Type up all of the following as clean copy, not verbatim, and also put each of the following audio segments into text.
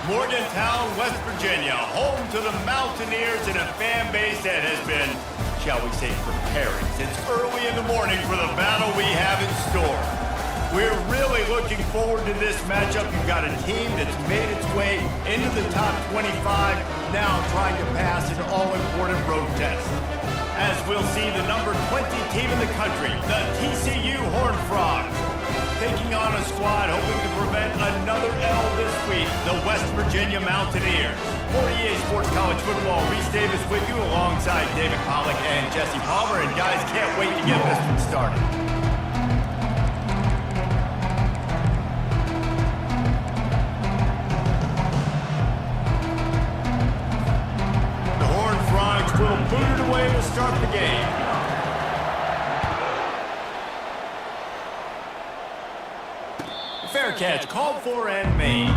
Morgantown, West Virginia, home to the Mountaineers and a fan base that has been, shall we say, preparing since early in the morning for the battle we have in store. We're really looking forward to this matchup. You've got a team that's made its way into the top 25, now trying to pass an all-important road test. As we'll see the number 20 team in the country, the TCU Horned Frogs, taking on a squad hoping to prevent another L this week, the West Virginia Mountaineers. For EA Sports College Football, Reese Davis with you alongside David Pollack and Jesse Palmer. And guys, can't wait to get this one started. The Horned Frogs will boot it away to start the game. Fair catch, called for and made.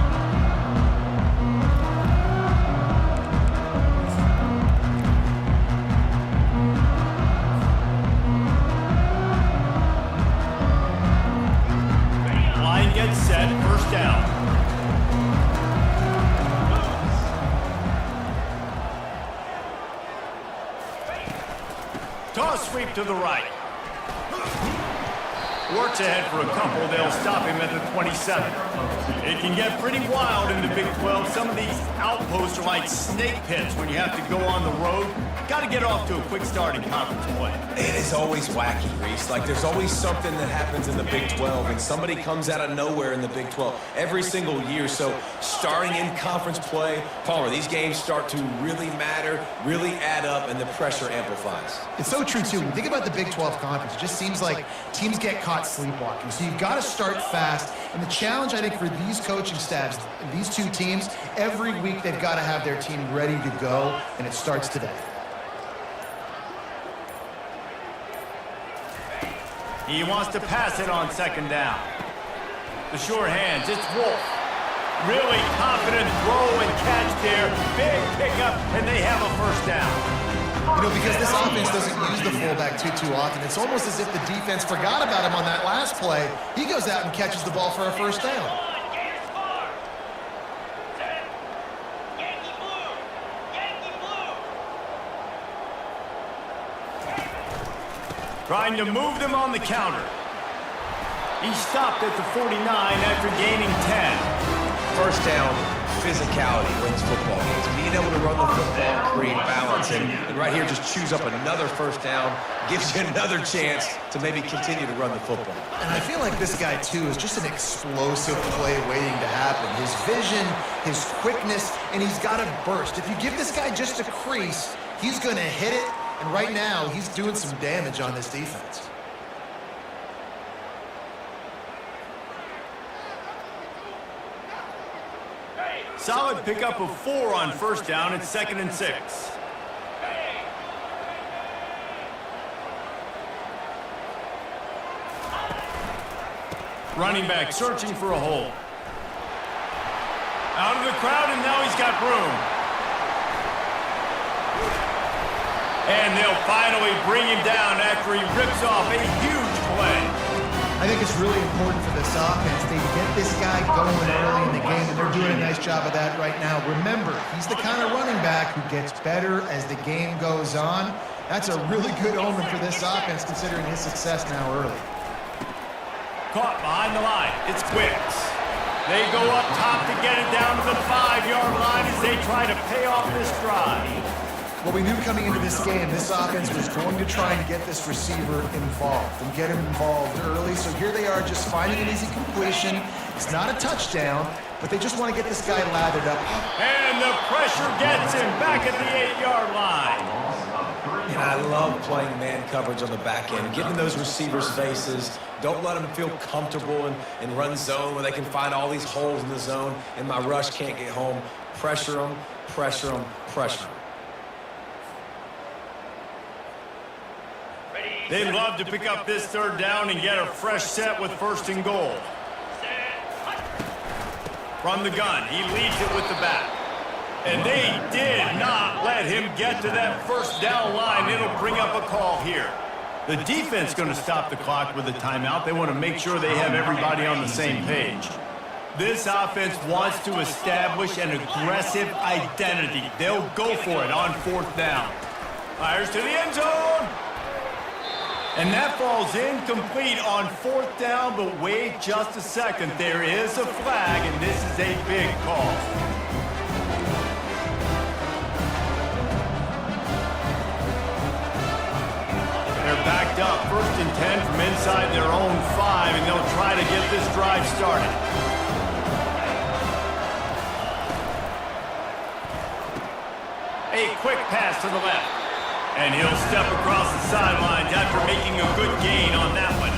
Line gets set, first down. Toss sweep to the right. Works ahead for a couple. They'll stop him at the 27. It can get pretty wild in the Big 12. Some of these outposts are like snake pits when you have to go on the road. Got to get off to a quick start in conference play. It is always wacky, Reese. Like, there's always something that happens in the Big 12, and somebody comes out of nowhere in the Big 12 every single year. So starting in conference play, Palmer, these games start to really matter, really add up, and the pressure amplifies. It's so true, too. When you think about the Big 12 conference, it just seems like teams get caught sleepwalking. So you've got to start fast. And the challenge, I think, for these coaching staffs, these two teams, every week they've got to have their team ready to go, and it starts today. He wants to pass it on second down. The short hands, it's Wolf. Really confident throw and catch there. Big pickup, and they have a first down. You know, because this offense doesn't use the fullback too often, it's almost as if the defense forgot about him on that last play. He goes out and catches the ball for a first down. Trying to move them on the counter. He stopped at the 49 after gaining 10. First down, physicality wins football games. Being able to run the football, create balance, and right here just chews up another first down, gives you another chance to maybe continue to run the football. And I feel like this guy, too, is just an explosive play waiting to happen. His vision, his quickness, and he's got a burst. If you give this guy just a crease, he's going to hit it. And right now, he's doing some damage on this defense. Solid pickup of 4 on first down. It's 2nd and 6. Running back searching for a hole. Out of the crowd, and now he's got room. And they'll finally bring him down after he rips off a huge play. I think it's really important for this offense. They get this guy going early in the game, and they're doing a nice job of that right now. Remember, he's the kind of running back who gets better as the game goes on. That's a really good omen for this offense, considering his success now early. Caught behind the line. It's Quicks. They go up top to get it down to the 5-yard line as they try to pay off this drive. Well, we knew coming into this game, this offense was going to try and get this receiver involved and get him involved early. So here they are just finding an easy completion. It's not a touchdown, but they just want to get this guy lathered up. And the pressure gets him back at the 8-yard line. And I love playing man coverage on the back end, getting those receivers' faces. Don't let them feel comfortable in run zone where they can find all these holes in the zone and my rush can't get home. Pressure them, pressure them, pressure them. They'd love to pick up this third down and get a fresh set with 1st and goal. From the gun, he leads it with the back. And they did not let him get to that first down line. It'll bring up a call here. The defense going to stop the clock with a timeout. They want to make sure they have everybody on the same page. This offense wants to establish an aggressive identity. They'll go for it on 4th down. Fires to the end zone. And that falls incomplete on 4th down, but wait just a second. There is a flag, and this is a big call. They're backed up, 1st and 10 from inside their own 5, and they'll try to get this drive started. A quick pass to the left. And he'll step across the sidelines after making a good gain on that one.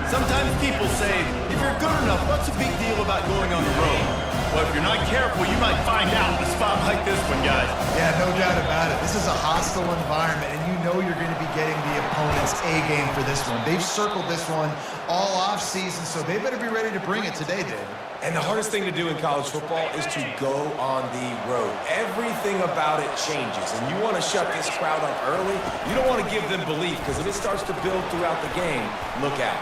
Sometimes people say, if you're good enough, what's the big deal about going on the road? Well, if you're not careful, you might find out in a spot like this one, guys. Yeah, no doubt about it. This is a hostile environment, and you know you're going to be getting the opponent's A game for this one. They've circled this one all off season, so they better be ready to bring it today, David. And the hardest thing to do in college football is to go on the road. Everything about it changes, and you want to shut this crowd up early. You don't want to give them belief, because if it starts to build throughout the game, look out.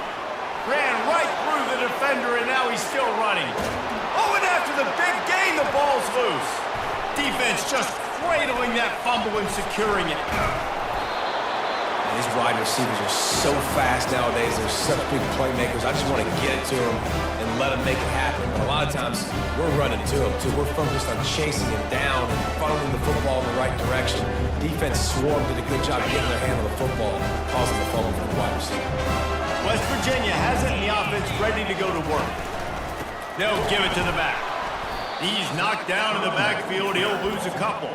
Ran right through the defender, and now he's still running. Oh, and after the big gain, the ball's loose. Defense just cradling that fumble and securing it. These wide receivers are so fast nowadays. They're such big playmakers. I just want to get it to them and let them make it happen. But a lot of times, we're running to them, too. We're focused on chasing him down and funneling the football in the right direction. Defense swarmed, did a good job getting their hand on the football, causing the fumble for the wide receiver. West Virginia has it in the offense ready to go to work. They'll give it to the back. He's knocked down in the backfield. He'll lose a couple.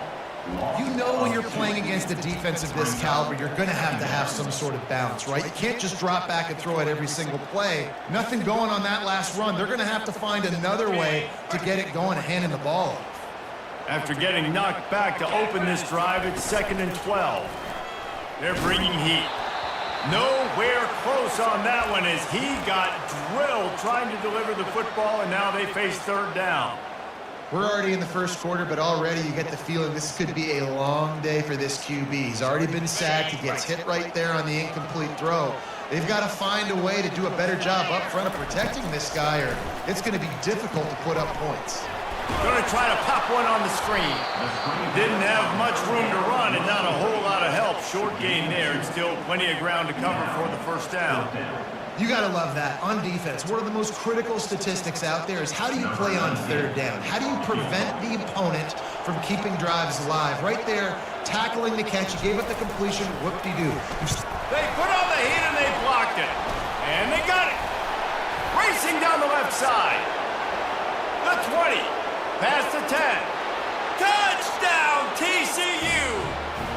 You know when you're playing against a defense of this caliber, you're going to have some sort of bounce, right? You can't just drop back and throw it every single play. Nothing going on that last run. They're going to have to find another way to get it going and handing the ball off. After getting knocked back to open this drive, it's 2nd and 12. They're bringing heat. Nowhere close on that one as he got drilled trying to deliver the football, and now they face 3rd down. We're already in the first quarter, but already you get the feeling this could be a long day for this QB. He's already been sacked. He gets hit right there on the incomplete throw. They've got to find a way to do a better job up front of protecting this guy, or it's going to be difficult to put up points. Going to try to pop one on the screen. Didn't have much room to run and not a whole lot of help. Short gain there and still plenty of ground to cover for the 1st down. You got to love that. On defense, one of the most critical statistics out there is how do you play on 3rd down? How do you prevent the opponent from keeping drives alive? Right there, tackling the catch. You gave up the completion. Whoop-de-doo. They put on the heat and they blocked it. And they got it. Racing down the left side. The 20. Past the 10. Touchdown, TCU.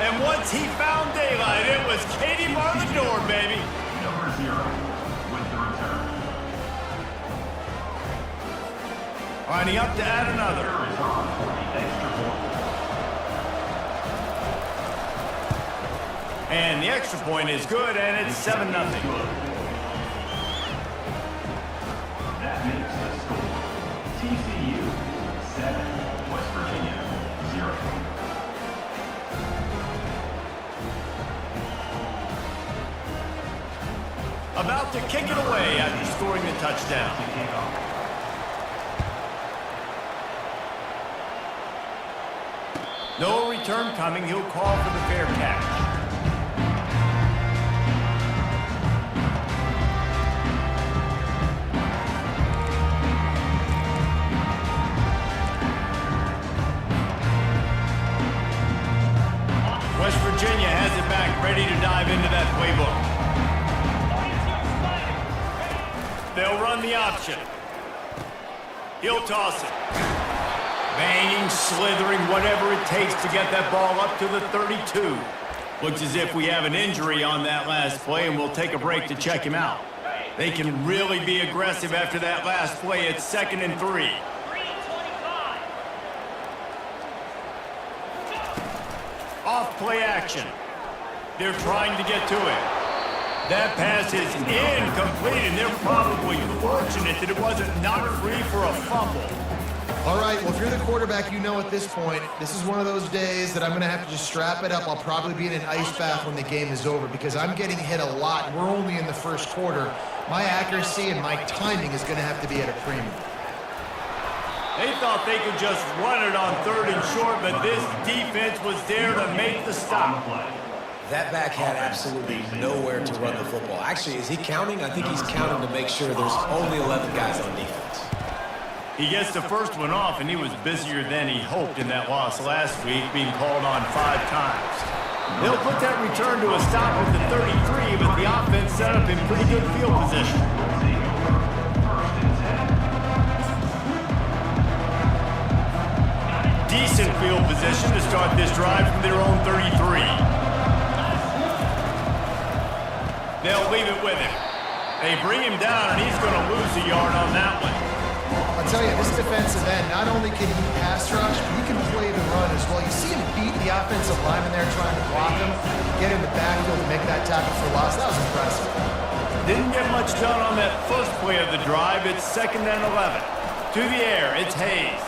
And once he found daylight, it was Katie bar the door, baby. Number 0. Lining up to add another. And the extra point is good, and it's 7-0. That makes the score TCU 7, West Virginia 0. About to kick it away after scoring the touchdown. No return coming. He'll call for the fair catch. West Virginia has it back, ready to dive into that playbook. They'll run the option. He'll toss it. Banging, slithering, whatever it takes to get that ball up to the 32. Looks as if we have an injury on that last play, and we'll take a break to check him out. They can really be aggressive after that last play. It's 2nd and 3. Off play action. They're trying to get to it. That pass is incomplete, and they're probably fortunate that it wasn't knocked free for a fumble. All right, well, if you're the quarterback, you know at this point, this is one of those days that I'm going to have to just strap it up. I'll probably be in an ice bath when the game is over because I'm getting hit a lot. We're only in the first quarter. My accuracy and my timing is going to have to be at a premium. They thought they could just run it on 3rd and short, but this defense was there to make the stop. That back had absolutely nowhere to run the football. Actually, is he counting? I think he's counting to make sure there's only 11 guys on defense. He gets the first one off, and he was busier than he hoped in that loss last week, being called on 5 times. They'll put that return to a stop at the 33, but the offense set up in pretty good field position. Decent field position to start this drive from their own 33. They'll leave it with him. They bring him down, and he's going to lose a yard on that one. I'll tell you, this defensive end, not only can he pass rush, but he can play the run as well. You see him beat the offensive lineman there trying to block him, get in the backfield to make that tackle for loss. That was impressive. Didn't get much done on that first play of the drive. It's 2nd and 11. To the air, it's Hayes.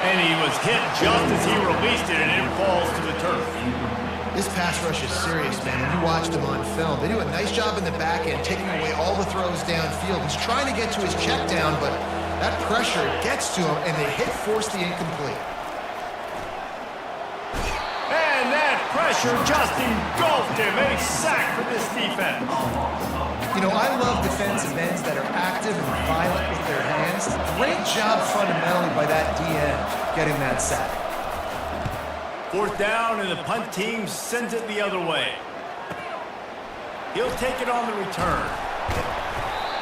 And he was hit just as he released it, and it falls to the turf. This pass rush is serious, man. When you watch them on film, they do a nice job in the back end, taking away all the throws downfield. He's trying to get to his check down, but that pressure gets to him, and the hit forced the incomplete. And that pressure just engulfed him. A sack for this defense. You know, I love defensive ends that are active and violent with their hands. Great job fundamentally by that DN getting that sack. 4th down, and the punt team sends it the other way. He'll take it on the return.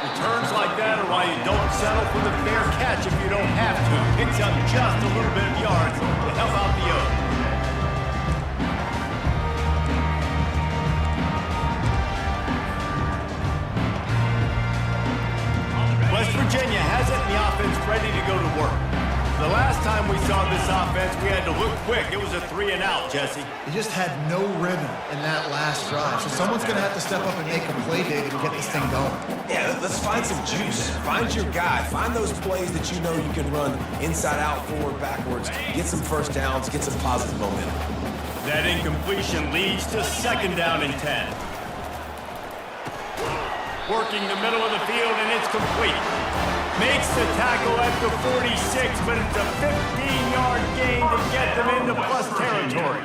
Returns like that are why you don't settle for the fair catch if you don't have to. Picks up just a little bit of yards to help out the Oaks. West Virginia has it, and the offense ready to go to work. The last time we saw this offense, we had to look quick. It was a 3-and-out, Jesse. He just had no rhythm in that last drive. So someone's going to have to step up and make a play, David, and get this thing going. Yeah, let's find some juice. Find your guy. Find those plays that you know you can run inside out, forward, backwards. Get some first downs. Get some positive momentum. That incompletion leads to 2nd down and 10. Working the middle of the field, and it's complete. Makes the tackle at the 46, but it's a 15-yard gain to get them into plus territory.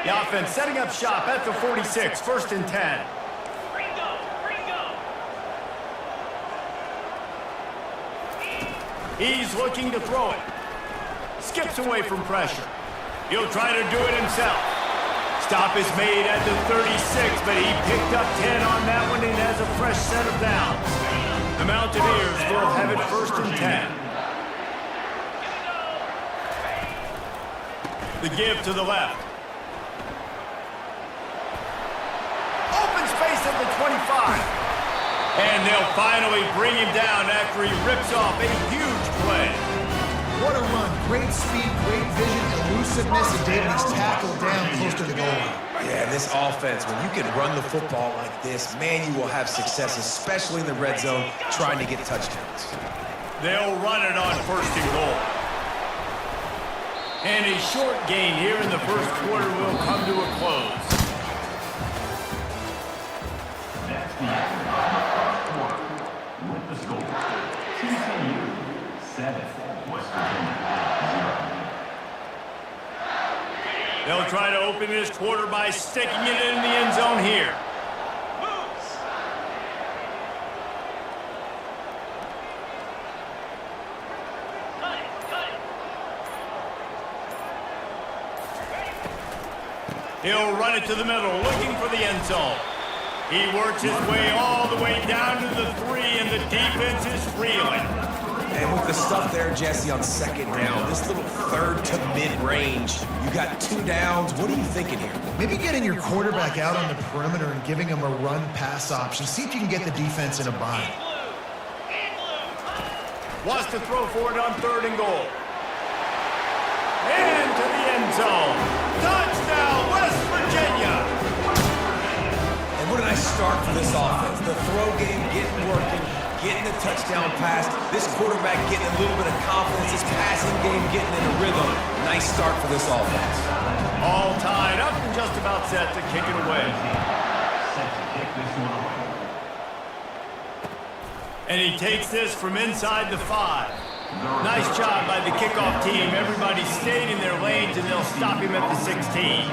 The offense setting up shop at the 46, 1st and 10. He's looking to throw it. Skips away from pressure. He'll try to do it himself. Stop is made at the 36, but he picked up 10 on that one and has a fresh set of downs. The Mountaineers will have it 1st and 10. The give to the left. Open space at the 25. And they'll finally bring him down after he rips off a huge play. What a run. Great speed, great vision, elusiveness, and David, he's tackled down close to the goal line. Yeah, this offense, when you can run the football like this, man, you will have success, especially in the red zone, trying to get touchdowns. They'll run it on 1st and goal. And a short gain here in the first quarter will come to a close. That's the end of the quarter. With the score, TCU 7, West Virginia 0. They'll try to open this quarter by sticking it in the end zone here. He'll run it to the middle, looking for the end zone. He works his way all the way down to the 3, and the defense is reeling. And with the stuff there, Jesse, on 2nd down, this little 3rd to mid-range, you got 2 downs. What are you thinking here? Maybe getting your quarterback out on the perimeter and giving him a run-pass option. See if you can get the defense in a bind. Wants to throw for it on 3rd and goal. Into the end zone. Touchdown, West Virginia. And what a nice start for this offense. The throw game getting working, getting the touchdown pass. This quarterback getting a little bit of confidence. This passing game getting in a rhythm. Nice start for this offense. All tied up and just about set to kick it away. Set to kick this one away. And he takes this from inside the 5. Nice job by the kickoff team. Everybody stayed in their lanes, and they'll stop him at the 16.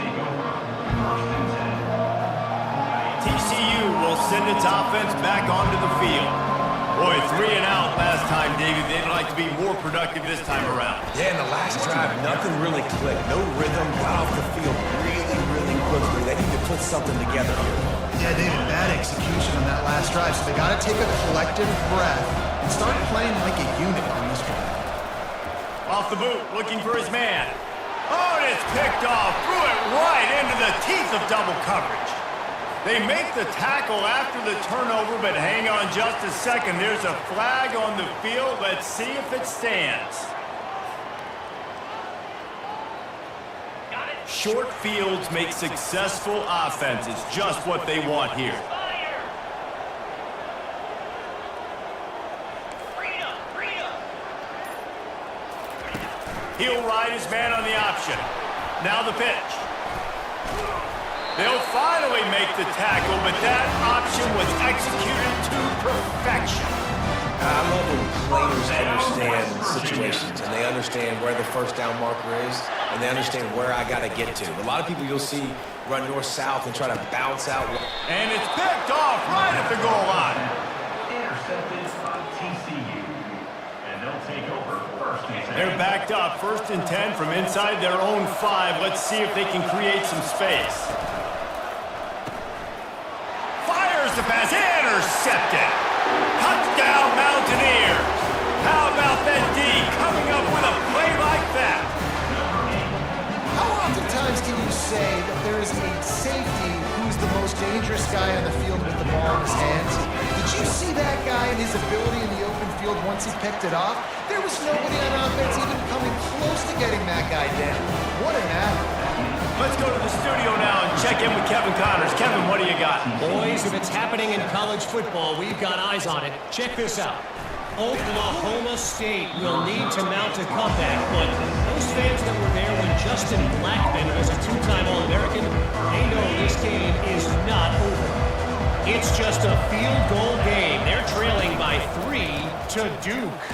TCU will send its offense back onto the field. Boy, 3 and out last time, David. They'd like to be more productive this time around. Yeah, in the last drive, nothing really clicked. No rhythm, got off the field really quickly. They need to put something together here. Yeah, David, bad execution on that last drive. So they got to take a collective breath and start playing like a unit on this drive. Off the boot, looking for his man. Oh, and it's picked off. Threw it right into the teeth of double coverage. They make the tackle after the turnover, but hang on just a second. There's a flag on the field. Let's see if it stands. Short fields make successful offenses, just what they want here. He'll ride his man on the option. Now the pitch. They'll finally make the tackle, but that option was executed to perfection. I love when players understand situations and they understand where the first down marker is and they understand where I got to get to. A lot of people you'll see run north-south and try to bounce out. And it's picked off right at the goal line. Intercepted by TCU. And they'll take over first and 10. They're backed up, 1st and 10 from inside their own 5. Let's see if they can create some space. Fires the pass, intercepted. Touchdown Mountaineers. How about that D coming up with a play like that? How oftentimes can you say that there is a safety who's the most dangerous guy on the field with the ball in his hands? Did you see that guy and his ability in the open field once he picked it off? There was nobody on offense even coming close to getting that guy down. What an athlete. Let's go to the studio now and check in with Kevin Connors. Kevin, what do you got? Boys, if it's happening in college football, we've got eyes on it. Check this out. Oklahoma State will need to mount a comeback, but those fans that were there when Justin Blackmon was a 2-time All-American, they know this game is not over. It's just a field goal game. They're trailing by 3 to Duke.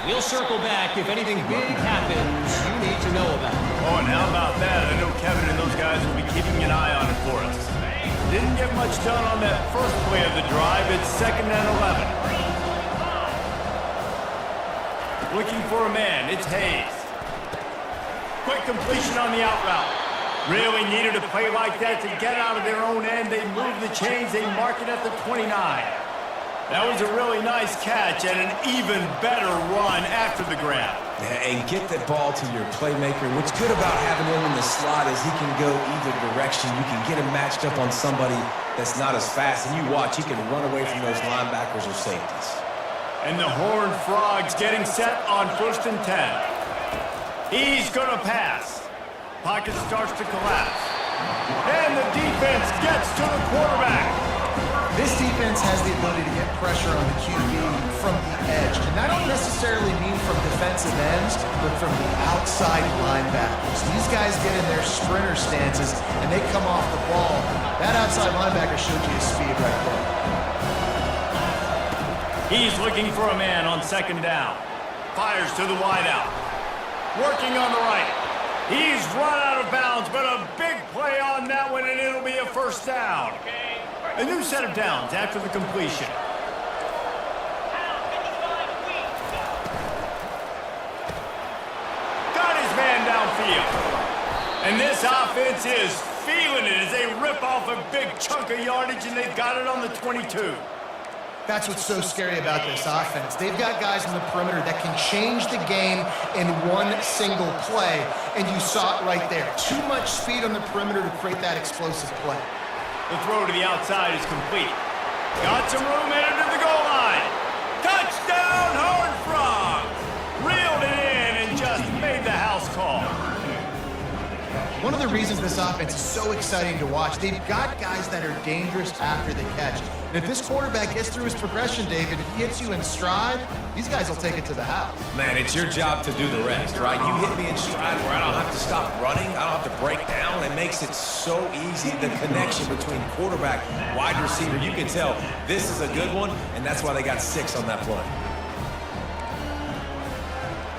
We'll circle back if anything big happens you need to know about. Oh, and how about that? I know Kevin and those guys will be keeping an eye on it for us. Didn't get much done on that first play of the drive. It's 2nd and 11. Looking for a man. It's Hayes. Quick completion on the out route. Really needed a play like that to get out of their own end. They move the chains. They mark it at the 29. That was a really nice catch and an even better run after the grab. Yeah, and get the ball to your playmaker. What's good about having him in the slot is he can go either direction. You can get him matched up on somebody that's not as fast. And you watch, he can run away from those linebackers or safeties. And the Horned Frogs getting set on 1st and 10. He's going to pass. Pocket starts to collapse. And the defense gets to the quarterback. This defense has the ability to get pressure on the QB from the edge. And I don't necessarily mean from defensive ends, but from the outside linebackers. These guys get in their sprinter stances, and they come off the ball. That outside linebacker showed you his speed right there. He's looking for a man on 2nd down. Fires to the wideout. Working on the right. He's run out of bounds, but a big play on that one, and it'll be a 1st down. A new set of downs after the completion. Got his man downfield. And this offense is feeling it as they rip off a big chunk of yardage, and they've got it on the 22. That's what's so scary about this offense. They've got guys on the perimeter that can change the game in one single play, and you saw it right there. Too much speed on the perimeter to create that explosive play. The throw to the outside is complete. Got some room headed to the goal line. Touchdown, Horned Frogs! Reeled it in and just made the house call. One of the reasons this offense is so exciting to watch, they've got guys that are dangerous after the catch. And if this quarterback gets through his progression, David, if he hits you in stride, these guys will take it to the house. Man, it's your job to do the rest, right? You hit me in stride where I don't have to stop running. I don't have to break down. It makes it so easy. The connection between quarterback, wide receiver, you can tell this is a good one, and that's why they got 6 on that play.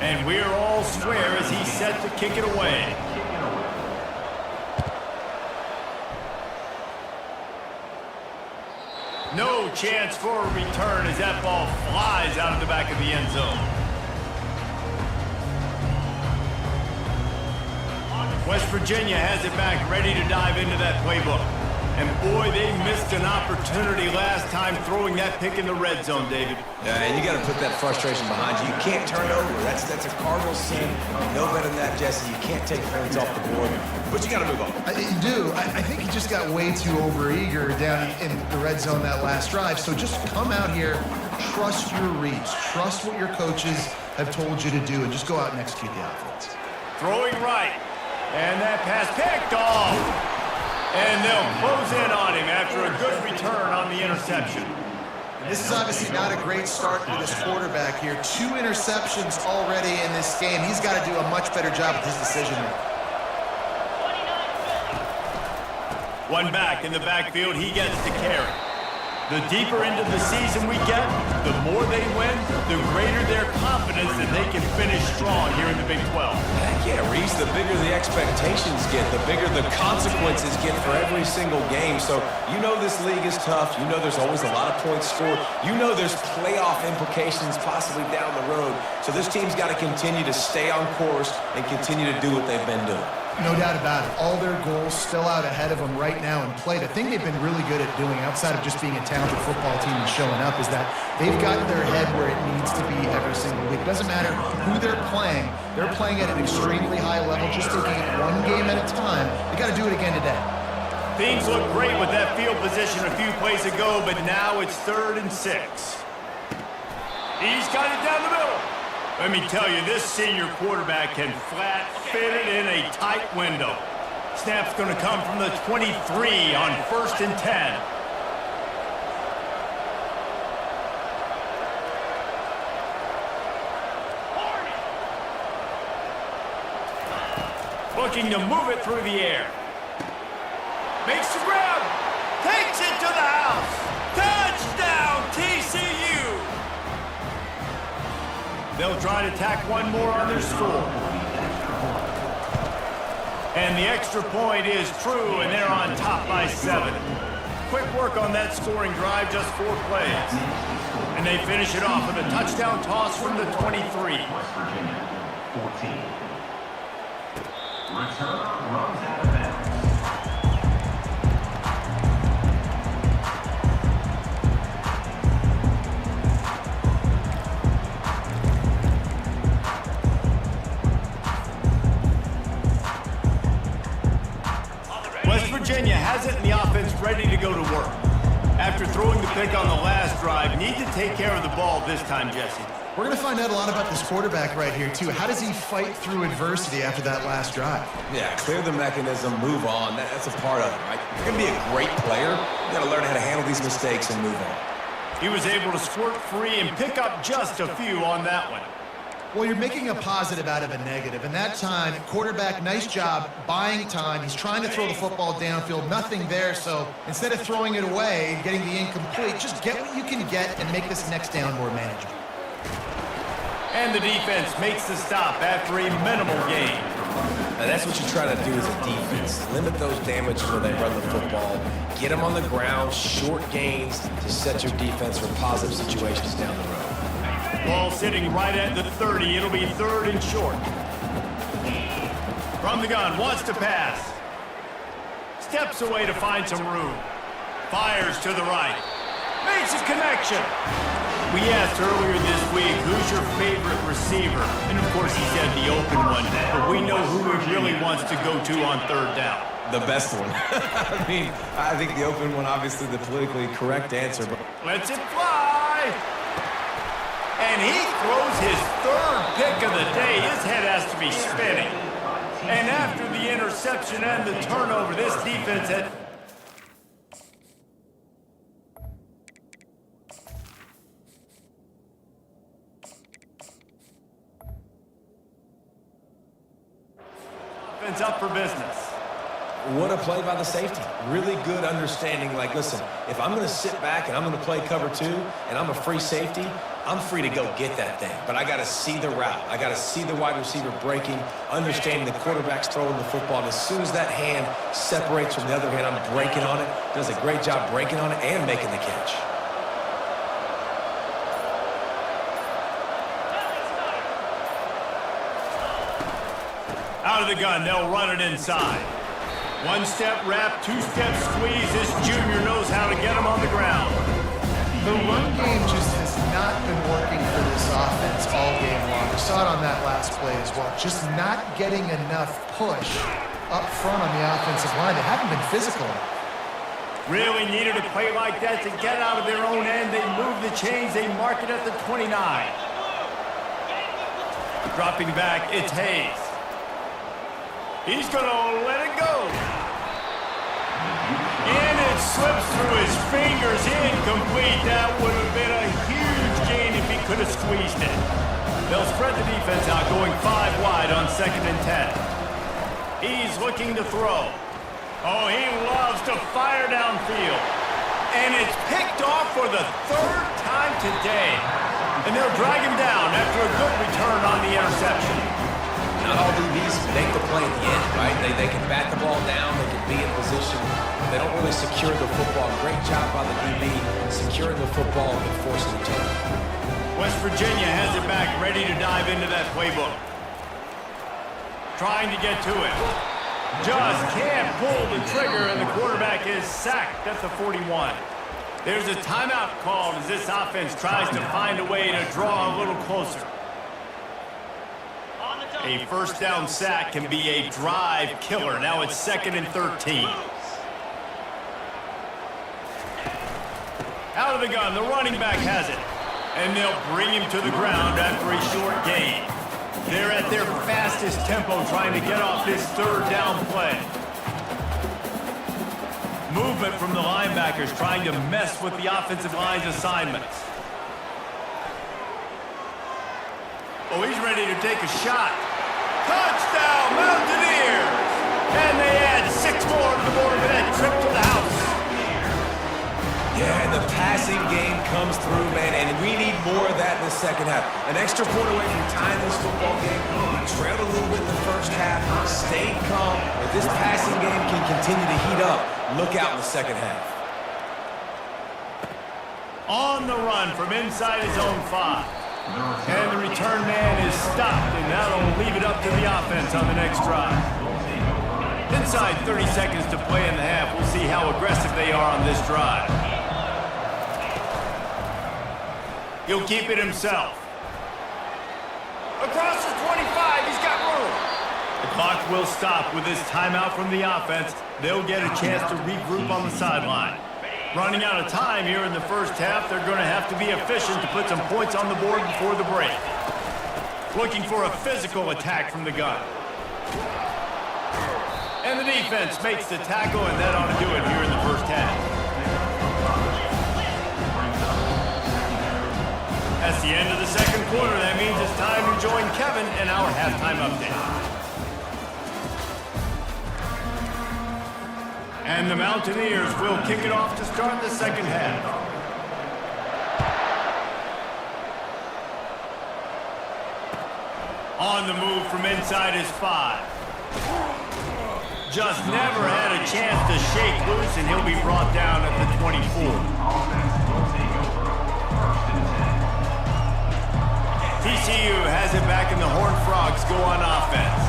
And we're all square as he's set to kick it away. No chance for a return as that ball flies out of the back of the end zone. West Virginia has it back, ready to dive into that playbook. And boy, they missed an opportunity last time throwing that pick in the red zone, David. Yeah, and you got to put that frustration behind you. You can't turn it over. That's a cardinal sin. You know better than that, Jesse. You can't take points off the board, but you got to move on. You do. I think he just got way too overeager down in the red zone that last drive. So just come out here, trust your reads, trust what your coaches have told you to do, and just go out and execute the offense. Throwing right. And that pass picked off. And they'll close in on him after a good return on the interception. This is obviously not a great start for this quarterback here. 2 interceptions already in this game. He's got to do a much better job with his decision making. One back in the backfield, he gets to carry. The deeper into the season we get, the more they win, the greater their confidence that they can finish strong here in the Big 12. Heck yeah, Reese, the bigger the expectations get, the bigger the consequences get for every single game. So you know this league is tough. You know there's always a lot of points scored. You know there's playoff implications possibly down the road. So this team's got to continue to stay on course and continue to do what they've been doing. No doubt about it. All their goals still out ahead of them right now in play. The thing they've been really good at doing, outside of just being a talented football team and showing up, is that they've got their head where it needs to be every single week. Doesn't matter who they're playing at an extremely high level, just taking it one game at a time. They got to do it again today. Things look great with that field position a few plays ago, but now it's 3rd and 6. He's got it down the middle. Let me tell you, this senior quarterback can flat fit it in a tight window. Snap's going to come from the 23 on 1st and 10. Looking to move it through the air. Makes the grab. Takes it to the house. Touchdown, TCU. They'll try to tack one more on their score. And the extra point is true, and they're on top by 7. Quick work on that scoring drive, just 4 plays. And they finish it off with a touchdown toss from the 23. West Virginia, 14. Return runs out of bounds. Virginia has it in the offense ready to go to work. After throwing the pick on the last drive, need to take care of the ball this time, Jesse. We're going to find out a lot about this quarterback right here, too. How does he fight through adversity after that last drive? Yeah, clear the mechanism, move on. That's a part of it, right? You're going to be a great player. You got to learn how to handle these mistakes and move on. He was able to squirt free and pick up just a few on that one. Well, you're making a positive out of a negative. And that time, quarterback, nice job buying time. He's trying to throw the football downfield, nothing there. So instead of throwing it away and getting the incomplete, just get what you can get and make this next down more manageable. And the defense makes the stop after a minimal gain. Now that's what you try to do as a defense. Limit those damages when they run the football. Get them on the ground, short gains to set your defense for positive situations down the road. Ball sitting right at the 30. It'll be 3rd and short. From the gun, wants to pass. Steps away to find some room. Fires to the right. Makes a connection. We asked earlier this week, who's your favorite receiver? And of course he said the open one, but we know who he really wants to go to on 3rd down. The best one. I think the open one, obviously the politically correct answer. But Lets it fly. And he throws his 3rd pick of the day. His head has to be spinning. And after the interception and the turnover, this defense had... offense up for business. what a play by the safety. Really good understanding. Like, listen, if I'm going to sit back and I'm going to play cover 2 and I'm a free safety, I'm free to go get that thing, but I got to see the route. I got to see the wide receiver breaking, understanding the quarterback's throwing the football. And as soon as that hand separates from the other hand, I'm breaking on it. Does a great job breaking on it and making the catch. Out of the gun, they'll run it inside. One-step wrap, two-step squeeze. This junior knows how to get him on the ground. The run game just has not been working for this offense all game long. We saw it on that last play as well. Just not getting enough push up front on the offensive line. They haven't been physical. Really needed a play like that to get out of their own end. They move the chains. They mark it at the 29. Dropping back, it's Hayes. He's going to let it go. And it slips through his fingers. Incomplete. That would have been a huge gain if he could have squeezed it. They'll spread the defense out, going 5 wide on 2nd and 10. He's looking to throw. Oh, he loves to fire downfield. And it's picked off for the 3rd time today. And they'll drag him down after a good return on the interception. Not all DBs make the play at the end, right? They can bat the ball down. They can be in position. They don't really secure the football. Great job by the DB securing the football and forcing the turnover. West Virginia has it back, ready to dive into that playbook. Trying to get to it. Just can't pull the trigger, and the quarterback is sacked at the 41. There's a timeout called as this offense tries to find a way to draw a little closer. A first down sack can be a drive killer. Now it's 2nd and 13. Out of the gun, the running back has it. And they'll bring him to the ground after a short gain. They're at their fastest tempo trying to get off this 3rd down play. Movement from the linebackers trying to mess with the offensive line's assignments. Oh, he's ready to take a shot. Touchdown, Mountaineers! And they add 6 more to the board with that trip to the house. Yeah, and the passing game comes through, man, and we need more of that in the second half. An extra point away from tying this football game. We trailed a little bit in the first half, stayed calm. If this passing game can continue to heat up, look out in the second half. On the run from inside his own 5. And the return man is stopped, and that'll leave it up to the offense on the next drive. Inside 30 seconds to play in the half. We'll see how aggressive they are on this drive. He'll keep it himself. Across the 25, he's got room. The clock will stop with this timeout from the offense. They'll get a chance to regroup on the sideline. Running out of time here in the first half, they're going to have to be efficient to put some points on the board before the break. Looking for a physical attack from the gun. And the defense makes the tackle, and that ought to do it here in the first half. That's the end of the second quarter. That means it's time to join Kevin in our halftime update. And the Mountaineers will kick it off to start the second half. On the move from inside his 5. Just never had a chance to shake loose, and he'll be brought down at the 24. TCU has it back, and the Horned Frogs go on offense.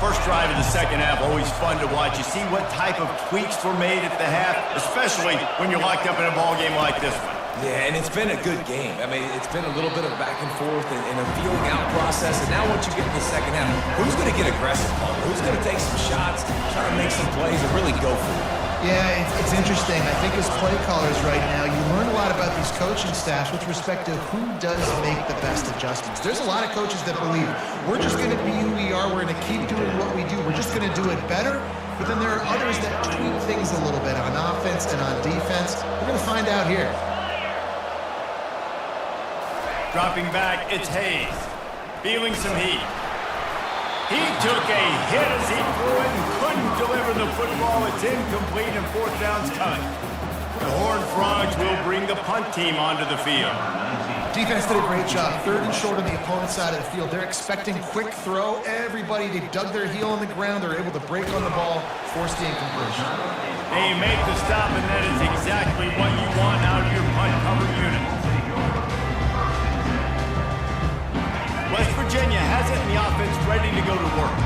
First drive of the second half, always fun to watch. You see what type of tweaks were made at the half, especially when you're locked up in a ball game like this one. Yeah, and it's been a good game. I mean, it's been a little bit of back and forth and a feeling out process. And now once you get in the second half, who's going to get aggressive, Paul? Who's going to take some shots, try to make some plays, and really go for it? Yeah, it's interesting. I think as play callers right now, you learn a lot about these coaching staffs with respect to who does make the best adjustments. There's a lot of coaches that believe we're just going to be who we are. We're going to keep doing what we do. We're just going to do it better. But then there are others that tweak things a little bit on offense and on defense. We're going to find out here. Dropping back, it's Hayes. Feeling some heat. He took a hit as he threw it and couldn't deliver the football. It's incomplete and 4th down's coming. The Horned Frogs will bring the punt team onto the field. Defense did a great job. 3rd and short on the opponent's side of the field. They're expecting quick throw. Everybody, they dug their heel on the ground. They're able to break on the ball, force the incompletion. They make the stop, and that is exactly what you want out of your punt cover unit. West Virginia has it in the offense ready to go to work.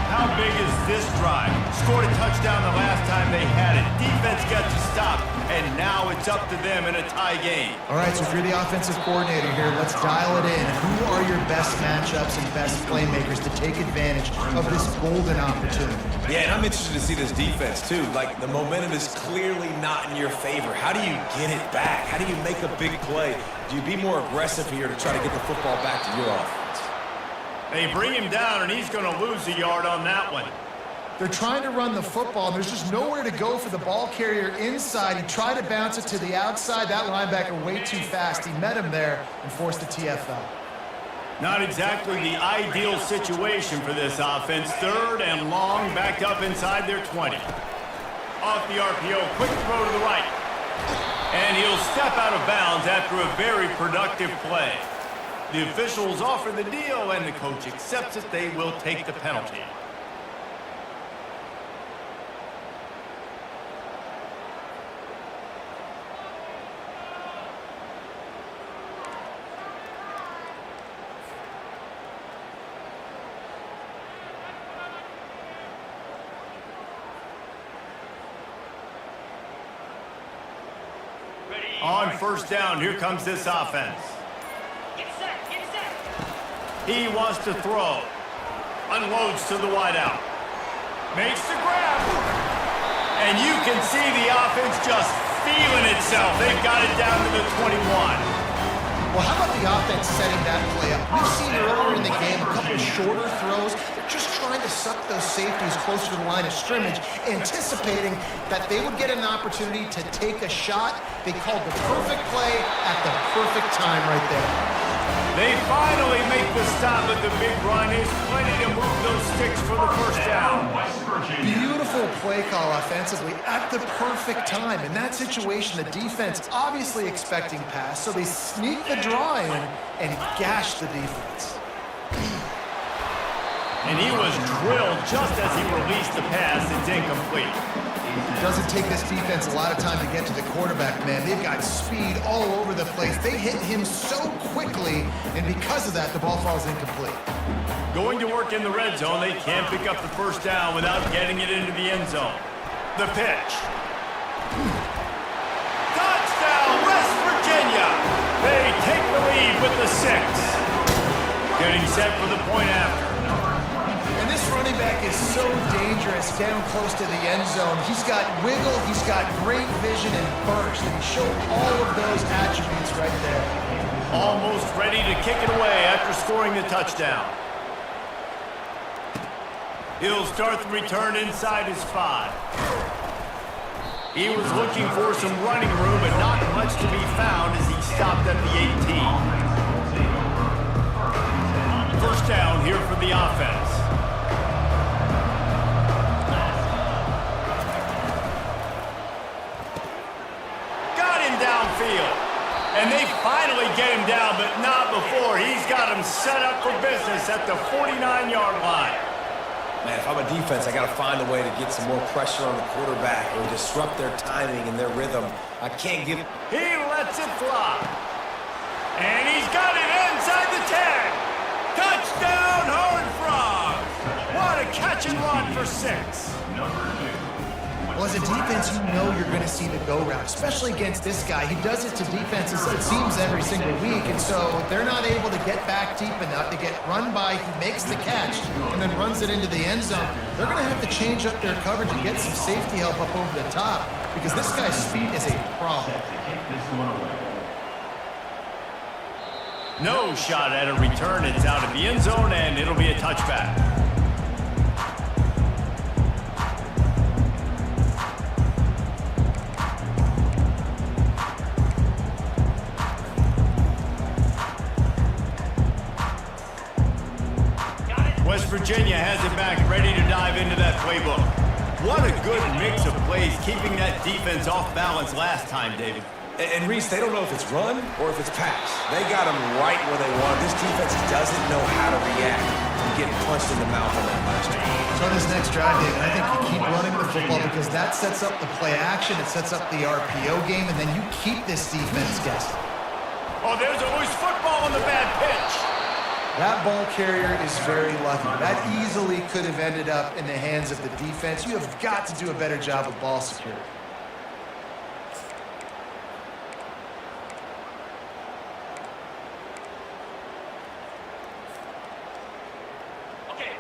How big is this drive? Scored a touchdown the last time they had it. Defense got to stop, and now it's up to them in a tie game. All right, so if you're the offensive coordinator here, let's dial it in. Who are your best matchups and best playmakers to take advantage of this golden opportunity? Yeah, and I'm interested to see this defense, too. Like, the momentum is clearly not in your favor. How do you get it back? How do you make a big play? Do you be more aggressive here to try to get the football back to your offense? They bring him down, and he's going to lose a yard on that one. They're trying to run the football, and there's just nowhere to go for the ball carrier inside. He tried to bounce it to the outside. That linebacker way too fast. He met him there and forced the TFL. Not exactly the ideal situation for this offense. 3rd and long, backed up inside their 20. Off the RPO, quick throw to the right. And he'll step out of bounds after a very productive play. The officials offer the deal, and the coach accepts it. They will take the penalty. On 1st down, here comes this offense. He wants to throw. Unloads to the wideout. Makes the grab. And you can see the offense just feeling itself. They've got it down to the 21. Well, how about the offense setting that play up? We've seen earlier in the game a couple of shorter throws. They're just trying to suck those safeties closer to the line of scrimmage, anticipating that they would get an opportunity to take a shot. They called the perfect play at the perfect time right there. They finally make the stop, but the big run is plenty to move those sticks for the 1st down. Beautiful play call offensively at the perfect time. In that situation, the defense obviously expecting pass, so they sneak the draw in and gash the defense. And he was drilled just as he released the pass. It's incomplete. It doesn't take this defense a lot of time to get to the quarterback, man. They've got speed all over the place. They hit him so quickly, and because of that, the ball falls incomplete. Going to work in the red zone, they can't pick up the 1st down without getting it into the end zone. The pitch. Touchdown, West Virginia! They take the lead with the 6. Getting set for the point after. This running back is so dangerous down close to the end zone. He's got wiggle, he's got great vision and burst, and he showed all of those attributes right there. Almost ready to kick it away after scoring the touchdown. He'll start the return inside his 5. He was looking for some running room, but not much to be found as he stopped at the 18. 1st down here for the offense. Downfield. And they finally get him down, but not before. He's got him set up for business at the 49-yard line. Man, if I'm a defense, I got to find a way to get some more pressure on the quarterback or disrupt their timing and their rhythm. I can't give... He lets it fly. And he's got it inside the 10. Touchdown, Horned Frogs. What a catch and run for 6. Well, as a defense, you know you're going to see the go route, especially against this guy. He does it to defenses, it seems, every single week, and so they're not able to get back deep enough to get run by. He makes the catch and then runs it into the end zone. They're going to have to change up their coverage and get some safety help up over the top because this guy's speed is a problem. No shot at a return. It's out of the end zone, and it'll be a touchback. West Virginia has it back, ready to dive into that playbook. What a good mix of plays, keeping that defense off balance last time, David. And Reese, they don't know if it's run or if it's pass. They got them right where they want. This defense doesn't know how to react to getting punched in the mouth on that last drive. So on this next drive, David, I think you keep running the football because that sets up the play action, it sets up the RPO game, and then you keep this defense guessing. Oh, there's always football on the bad pitch. That ball carrier is very lucky. That easily could have ended up in the hands of the defense. You have got to do a better job of ball security.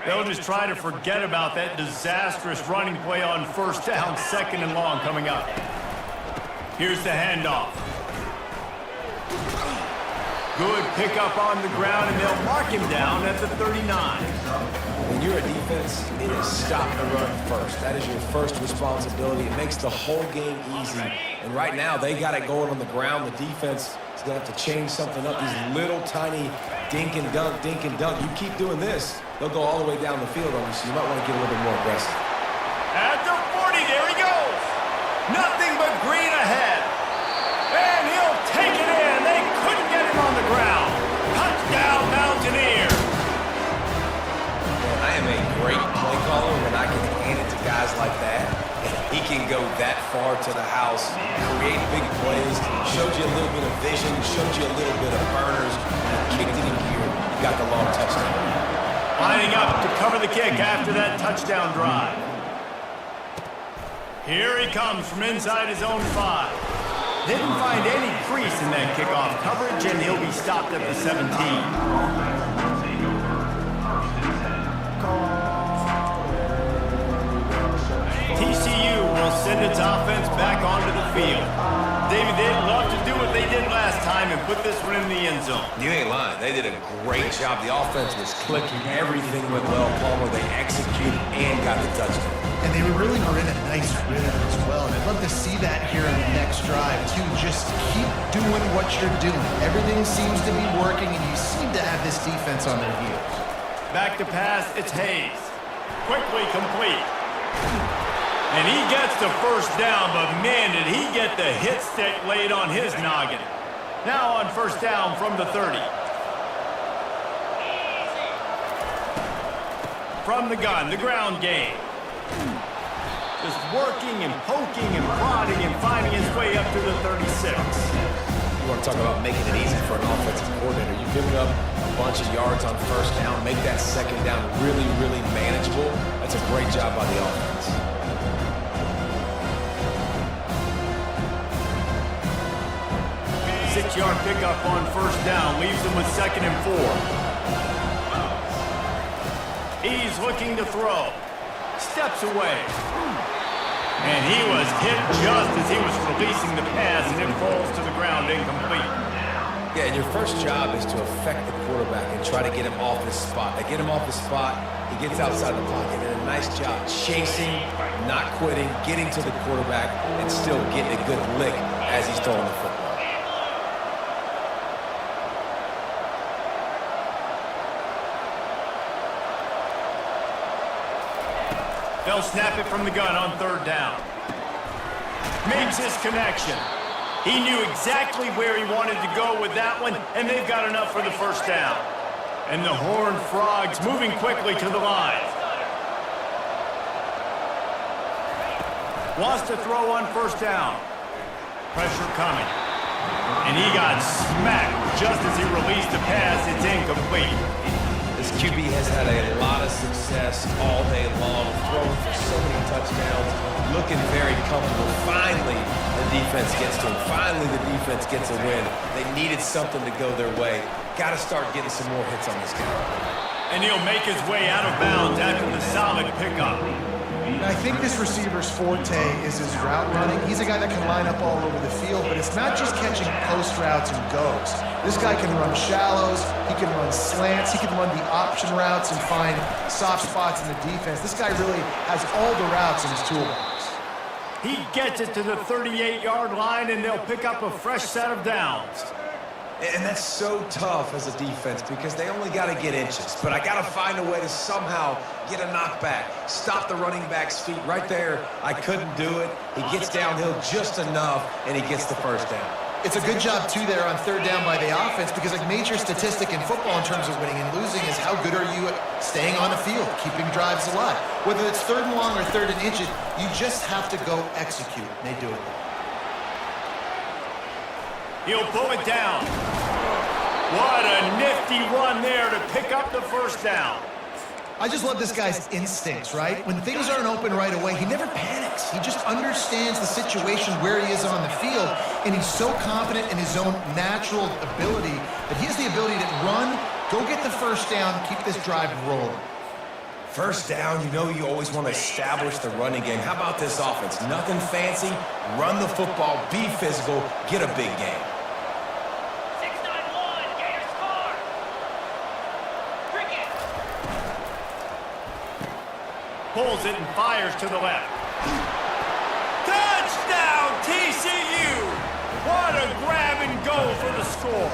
They'll just try to forget about that disastrous running play on first down, 2nd and long coming up. Here's the handoff. Good pickup on the ground, and they'll mark him down at the 39. When you're a defense, it is stop the run first. That is your first responsibility. It makes the whole game easy. And right now, they got it going on the ground. The defense is going to have to change something up. These little tiny dink and dunk, dink and dunk. You keep doing this, they'll go all the way down the field on you, so you might want to get a little bit more aggressive. At the 40, there he goes. Nothing but green ahead. And he'll take it in. They couldn't get him on the ground. Touchdown, Mountaineers. Man, I am a great play caller when I can hand it to guys like that. And he can go that far to the house, create big plays, showed you a little bit of vision, showed you a little bit of burners, and kicked it in gear. You got the long touchdown. Lining up to cover the kick after that touchdown drive. Here he comes from inside his own 5. Didn't find any crease in that kickoff coverage, and he'll be stopped at the 17. TCU will send its offense back onto the field. David, they'd love to do what they did last time and put this one in the end zone. You ain't lying. They did a great job. The offense was clicking. Everything went well, Palmer. They executed and got the touchdown. And they were in a nice rhythm as well. And I'd love to see that here in the next drive, too. Just keep doing what you're doing. Everything seems to be working, and you seem to have this defense on their heels. Back to pass, it's Hayes. Quickly complete. And he gets the first down, but man, did he get the hit stick laid on his noggin. Now on first down from the 30. From the gun, the ground game. Just working and poking and prodding and finding his way up to the 36. You want to talk about making it easy for an offensive coordinator. You pick up a bunch of yards on first down, make that second down really, really manageable. That's a great job by the offense. Six-yard pickup on first down leaves him with 2nd and 4. He's looking to throw. Steps away. And he was hit just as he was releasing the pass, and it falls to the ground incomplete. Yeah, and your first job is to affect the quarterback and try to get him off his spot. They get him off his spot, he gets outside the pocket, and a nice job chasing, not quitting, getting to the quarterback, and still getting a good lick as he's throwing the football. They'll snap it from the gun on third down. Makes his connection. He knew exactly where he wanted to go with that one, and they've got enough for the first down. And the Horned Frogs moving quickly to the line. Wants to throw on first down. Pressure coming. And he got smacked just as he released the pass. It's incomplete. This QB has had a lot of success all day long, throwing for so many touchdowns, looking very comfortable. Finally, the defense gets to him. Finally, the defense gets a win. They needed something to go their way. Got to start getting some more hits on this guy. And he'll make his way out of bounds after the solid pickup. I think this receiver's forte is his route running. He's a guy that can line up all over the field, but it's not just catching post routes and goes. This guy can run shallows, he can run slants, he can run the option routes and find soft spots in the defense. This guy really has all the routes in his toolbox. He gets it to the 38-yard line, and they'll pick up a fresh set of downs. And that's so tough as a defense because they only got to get inches. But I got to find a way to somehow get a knockback, stop the running back's feet right there. I couldn't do it. He gets downhill just enough, and he gets the first down. It's a good job, too, there on third down by the offense because a major statistic in football in terms of winning and losing is how good are you at staying on the field, keeping drives alive. Whether it's third and long or third and inches, you just have to go execute. They do it. He'll pull it down. What a nifty run there to pick up the first down. I just love this guy's instincts, right? When things aren't open right away, he never panics. He just understands the situation where he is on the field, and he's so confident in his own natural ability that he has the ability to run, go get the first down, keep this drive rolling. First down, you know you always want to establish the running game. How about this offense? Nothing fancy, run the football, be physical, get a big game. Pulls it and fires to the left. Touchdown, TCU! What a grab and go for the score.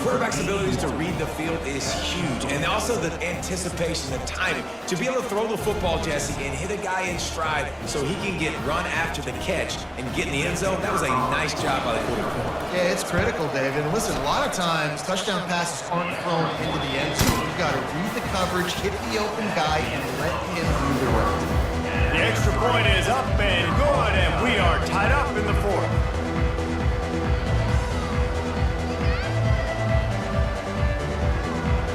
Quarterback's abilities to read the field is huge, and also the anticipation, the timing. To be able to throw the football, Jesse, and hit a guy in stride so he can get run after the catch and get in the end zone, that was a nice job by the quarterback. Yeah, it's critical, David. And listen, a lot of times, touchdown passes aren't thrown into the end zone. You've got to read the coverage, hit the open guy, and let him do the rest. The extra point is up and good, and we are tied up in the fourth.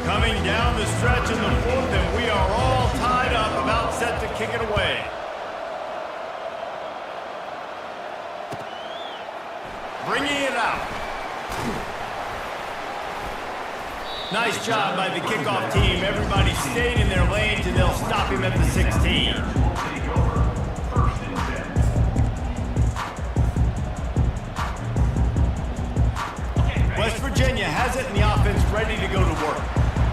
Coming down the stretch in the fourth, and we are all tied up, about set to kick it away. Bringing it out. Nice job by the kickoff team. Everybody stayed in their lanes, and they'll stop him at the 16. West Virginia has it, and the offense ready to go to work.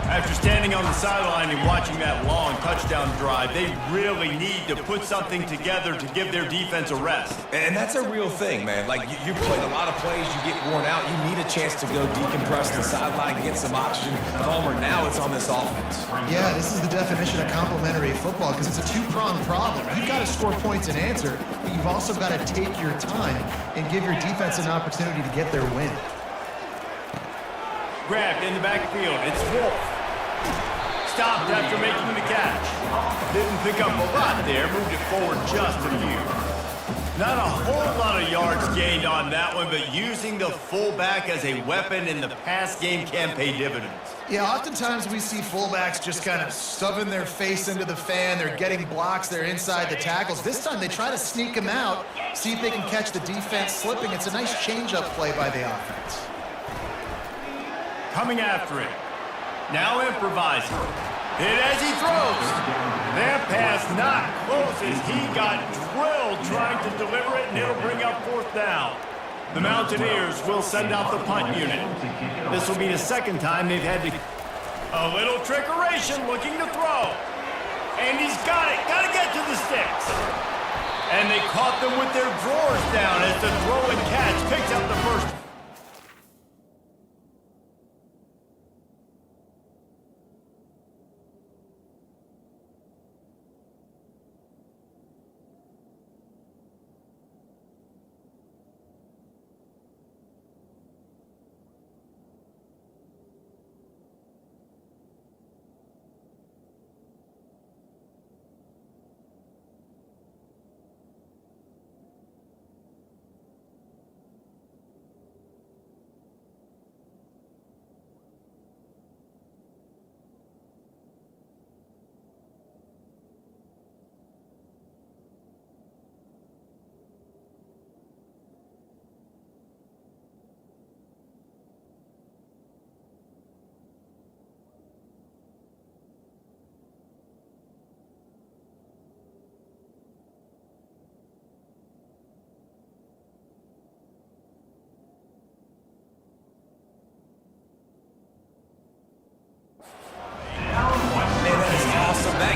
After standing on the sideline and watching that long touchdown drive, they really need to put something together to give their defense a rest. And that's a real thing, man. Like, you played a lot of plays, you get worn out, you need a chance to go decompress the sideline, get some oxygen. Palmer, now it's on this offense. Yeah, this is the definition of complementary football because it's a two-pronged problem. You've got to score points and answer, but you've also got to take your time and give your defense an opportunity to get their win. Grabbed in the backfield. It's Wolf. Stopped after making the catch. Didn't pick up a lot there. Moved it forward just a few. Not a whole lot of yards gained on that one, but using the fullback as a weapon in the pass game can pay dividends. Yeah, oftentimes we see fullbacks just kind of shoving their face into the fan. They're getting blocks. They're inside the tackles. This time they try to sneak them out, see if they can catch the defense slipping. It's a nice change-up play by the offense. Coming after it. Now improvising. Hit as he throws. That pass not close as he got drilled trying to deliver it, and it'll bring up fourth down. The Mountaineers will send out the punt unit. This will be the second time they've had to... A little trickeration looking to throw. And he's got it. Got to get to the sticks. And they caught them with their drawers down as the throw and catch picks up the first.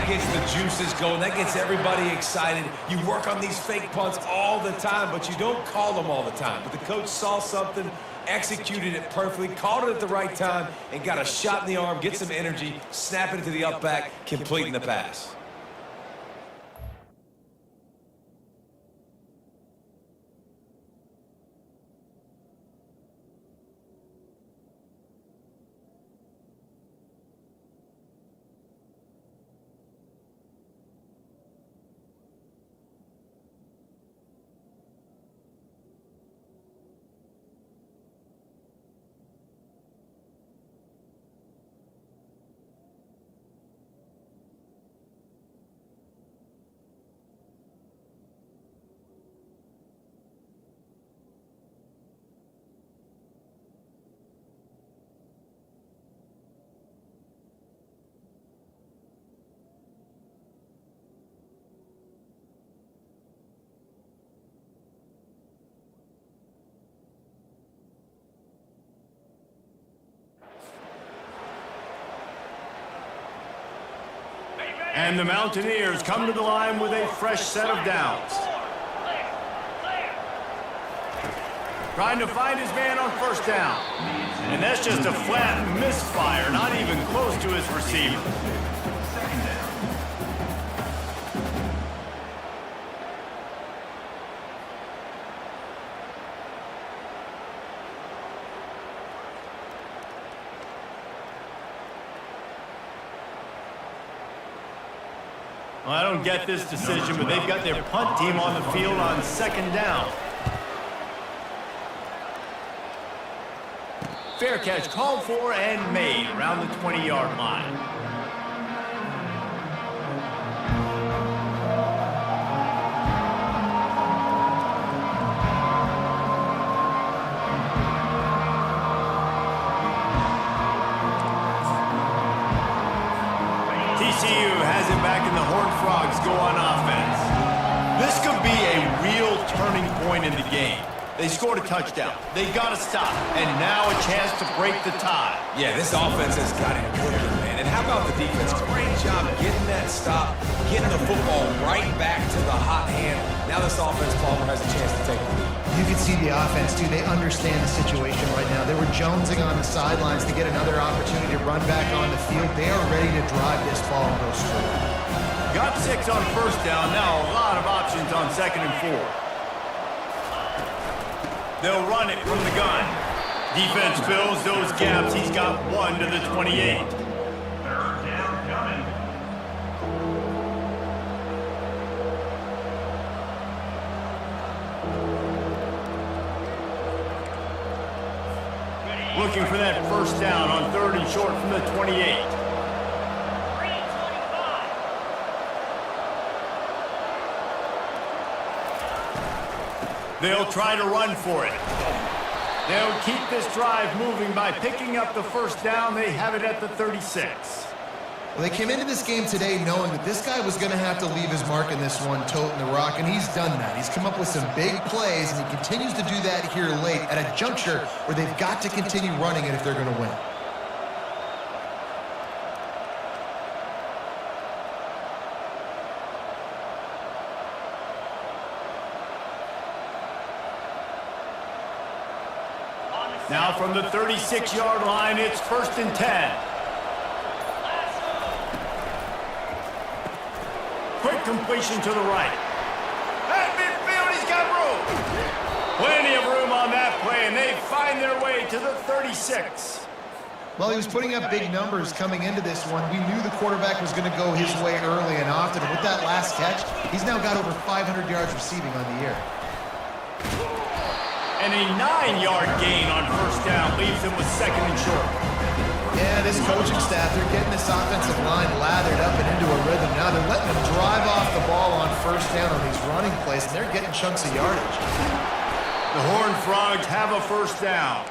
Gets the juices going. That gets everybody excited. You work on these fake punts all the time, but you don't call them all the time. But the coach saw something, executed it perfectly, called it at the right time, and got a shot in the arm, get some energy, snap it to the up back, completing the pass. And the Mountaineers come to the line with a fresh set of downs. Trying to find his man on first down. And that's just a flat misfire, not even close to his receiver. Second down. Well, I don't get this decision, but they've got their punt team on the field on second down. Fair catch called for and made around the 20-yard line. TCU has it back in the Horned Frogs go on offense. This could be a real turning point in the game. They scored a touchdown. They got to stop. And now a chance to break the tie. Yeah, this offense has got it cooking, man. And how about the defense? Great job getting that stop, getting the football right back to the hot hand. Now this offense, Palmer, has a chance to take the lead. You can see the offense, too. They understand the situation right now. They were jonesing on the sidelines to get another opportunity to run back on the field. They are ready to drive this ball and go straight. Got 6 on first down. Now a lot of options on 2nd and 4. They'll run it from the gun. Defense fills those gaps. He's got 1 to the 28. Third down coming. Looking for that first down on 3rd and short from the 28. They'll try to run for it. They'll keep this drive moving by picking up the first down. They have it at the 36. Well, they came into this game today knowing that this guy was going to have to leave his mark in this one, toting the rock, and he's done that. He's come up with some big plays, and he continues to do that here late at a juncture where they've got to continue running it if they're going to win. Now from the 36-yard line, it's 1st and 10. Quick completion to the right. At midfield, he's got room. Plenty of room on that play, and they find their way to the 36. Well, he was putting up big numbers coming into this one. We knew the quarterback was going to go his way early and often. And with that last catch, he's now got over 500 yards receiving on the year. And a 9-yard gain on first down leaves him with 2nd and short. Yeah, this coaching staff, they're getting this offensive line lathered up and into a rhythm. Now they're letting them drive off the ball on first down on these running plays, and they're getting chunks of yardage. The Horned Frogs have a first down.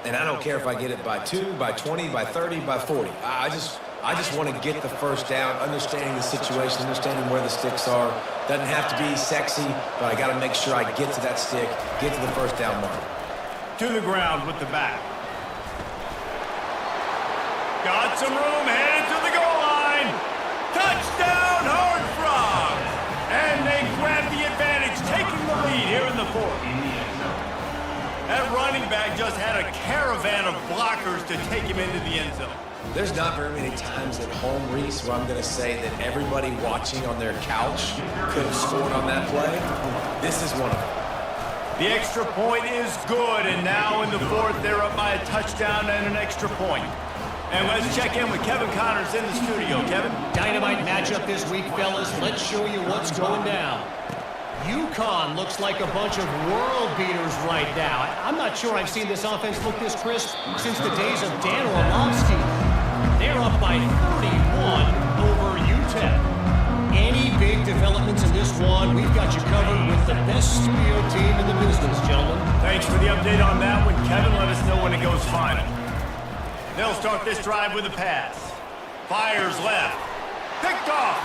And I don't care if I get it by 2, by 20, by 30, by 40. I just want to get the first down, understanding the situation, understanding where the sticks are. Doesn't have to be sexy, but I got to make sure I get to that stick, get to the first down mark. To the ground with the back. Got some room, headed to the goal line. Touchdown, Horned Frogs! And they grab the advantage, taking the lead here in the 4th. That running back just had a caravan of blockers to take him into the end zone. There's not very many times at home, Reese, where I'm going to say that everybody watching on their couch could have scored on that play. This is one of them. The extra point is good, and now in the 4th, they're up by a touchdown and an extra point. And let's check in with Kevin Connors in the studio. Kevin? Dynamite matchup this week, fellas. Let's show you what's going down. UConn looks like a bunch of world beaters right now. I'm not sure I've seen this offense look this crisp since the days of Dan Orlovsky. They're up by 31 over UTEP. Any big developments in this one, we've got you covered with the best studio team in the business, gentlemen. Thanks for the update on that one, Kevin. Let us know when it goes final. They'll start this drive with a pass. Fires left. Picked off.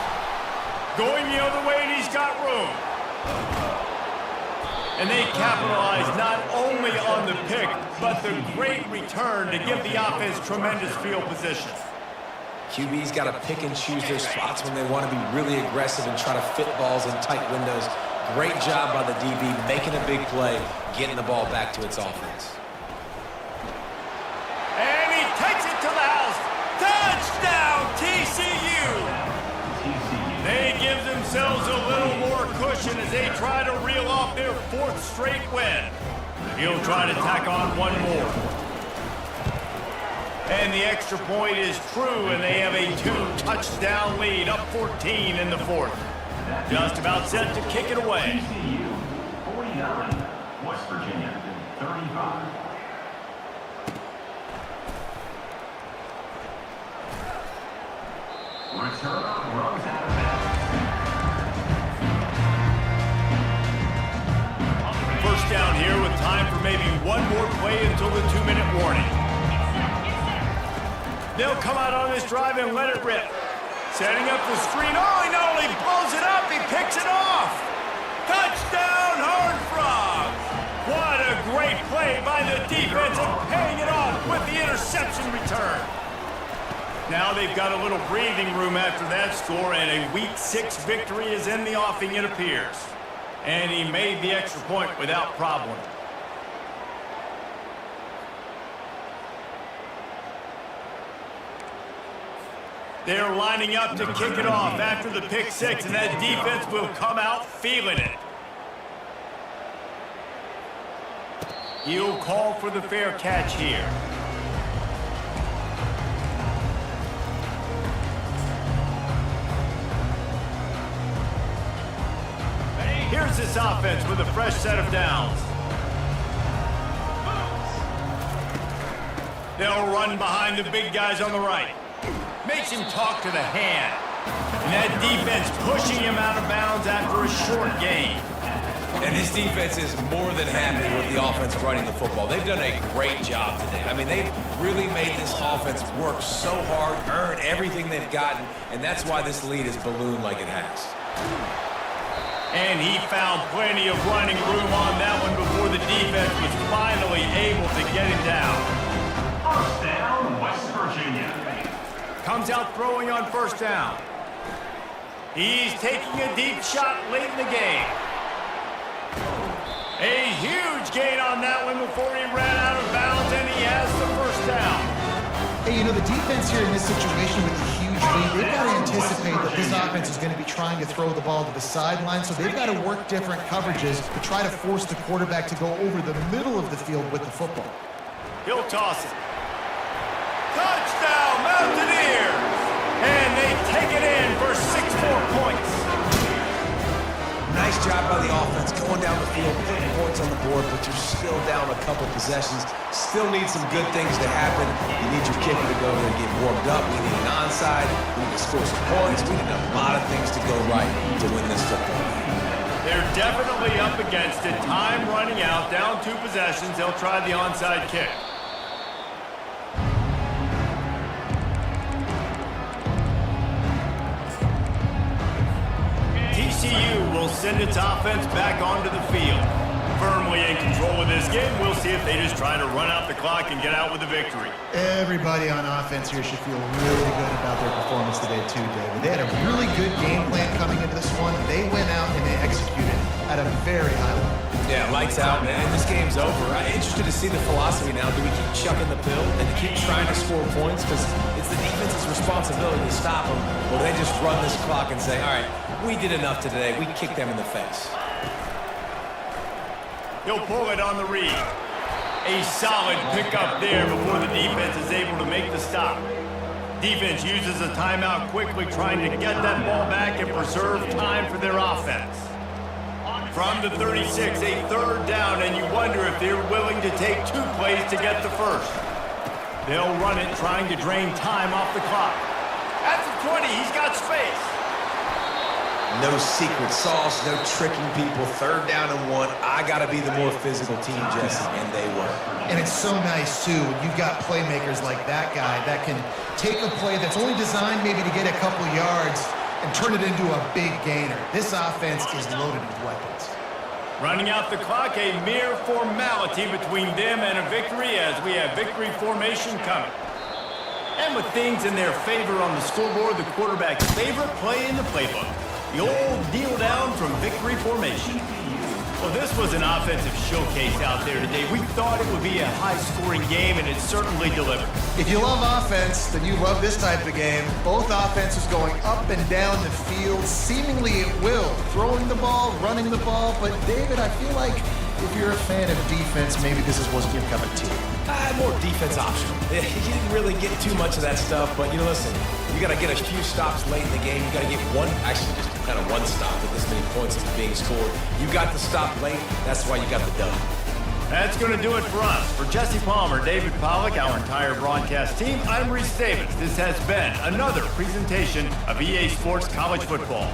Going the other way, and he's got room. And they capitalize not only on the pick, but the great return to give the offense tremendous field position. QB's got to pick and choose their spots when they want to be really aggressive and try to fit balls in tight windows. Great job by the DB making a big play, getting the ball back to its offense. And he takes it to the house. Touchdown, TCU! They give themselves a little more cushion as they try to reel off their 4th straight win. He'll try to tack on one more. And the extra point is true, and they have a 2-touchdown lead, up 14 in the 4th. Just about set to kick it away. TCU 49, West Virginia 35. Returner runs out of bounds. First down here with time for maybe one more play until the 2-minute warning. They'll come out on this drive and let it rip. Setting up the screen. Oh, he not only blows it up, he picks it off. Touchdown, Horned Frogs. What a great play by the defense and paying it off with the interception return. Now they've got a little breathing room after that score, and a Week 6 victory is in the offing, it appears. And he made the extra point without problem. They're lining up to kick it off after the pick 6, and that defense will come out feeling it. He'll call for the fair catch here. Here's this offense with a fresh set of downs. They'll run behind the big guys on the right. Makes him talk to the hand. And that defense pushing him out of bounds after a short gain. And this defense is more than happy with the offense running the football. They've done a great job today. I mean, they've really made this offense work so hard, earn everything they've gotten, and that's why this lead is ballooned like it has. And he found plenty of running room on that one before the defense was finally able to get him down. First down, West Virginia. Comes out throwing on first down. He's taking a deep shot late in the game. A huge gain on that one before he ran out of bounds, and he has the first down. Hey, you know, the defense here in this situation with the huge lead, they've got to anticipate that this offense is going to be trying to throw the ball to the sideline, so they've got to work different coverages to try to force the quarterback to go over the middle of the field with the football. He'll toss it. Touchdown, Mountaineers! And they take it in for 6 more points. Nice job by the offense, going down the field, putting points on the board, but you're still down a couple possessions. Still need some good things to happen. You need your kicker to go there and get warmed up. We need an onside. We need to score some points. We need a lot of things to go right to win this football game. They're definitely up against it. Time running out, down 2 possessions. They'll try the onside kick. TCU will send its offense back onto the field. Firmly in control of this game, we'll see if they just try to run out the clock and get out with the victory. Everybody on offense here should feel really good about their performance today too, David. They had a really good game plan coming into this one. They went out and they executed at a very high level. Yeah, lights out, man. This game's over. I'm interested to see the philosophy now. Do we keep chucking the pill and keep trying to score points? Because it's the defense's responsibility to stop them. Or they just run this clock and say, all right, we did enough today. We kicked them in the face. He'll pull it on the read. A solid pickup there before the defense is able to make the stop. Defense uses a timeout quickly, trying to get that ball back and preserve time for their offense. From the 36, a third down, and you wonder if they're willing to take 2 plays to get the first. They'll run it, trying to drain time off the clock. At the 20, he's got space. No secret sauce, no tricking people. Third down and 1. I got to be the more physical team, Jesse, and they were. And it's so nice, too, when you've got playmakers like that guy that can take a play that's only designed maybe to get a couple yards and turn it into a big gainer. This offense is loaded with weapons. Running out the clock, a mere formality between them and a victory as we have victory formation coming. And with things in their favor on the scoreboard, the quarterback's favorite play in the playbook, the old kneel down from victory formation. Well, this was an offensive showcase out there today. We thought it would be a high-scoring game, and it certainly delivered. If you love offense, then you love this type of game. Both offenses going up and down the field, seemingly at will, throwing the ball, running the ball. But, David, I feel like if you're a fan of defense, maybe this wasn't your cup of tea. More defense optional. You didn't really get too much of that stuff, but, listen, you got to get a few stops late in the game. You got to get just kind of one stop with this many points that's being scored. You got to stop late. That's why you got the dub. That's going to do it for us. For Jesse Palmer, David Pollack, our entire broadcast team, I'm Reese Davis. This has been another presentation of EA Sports College Football.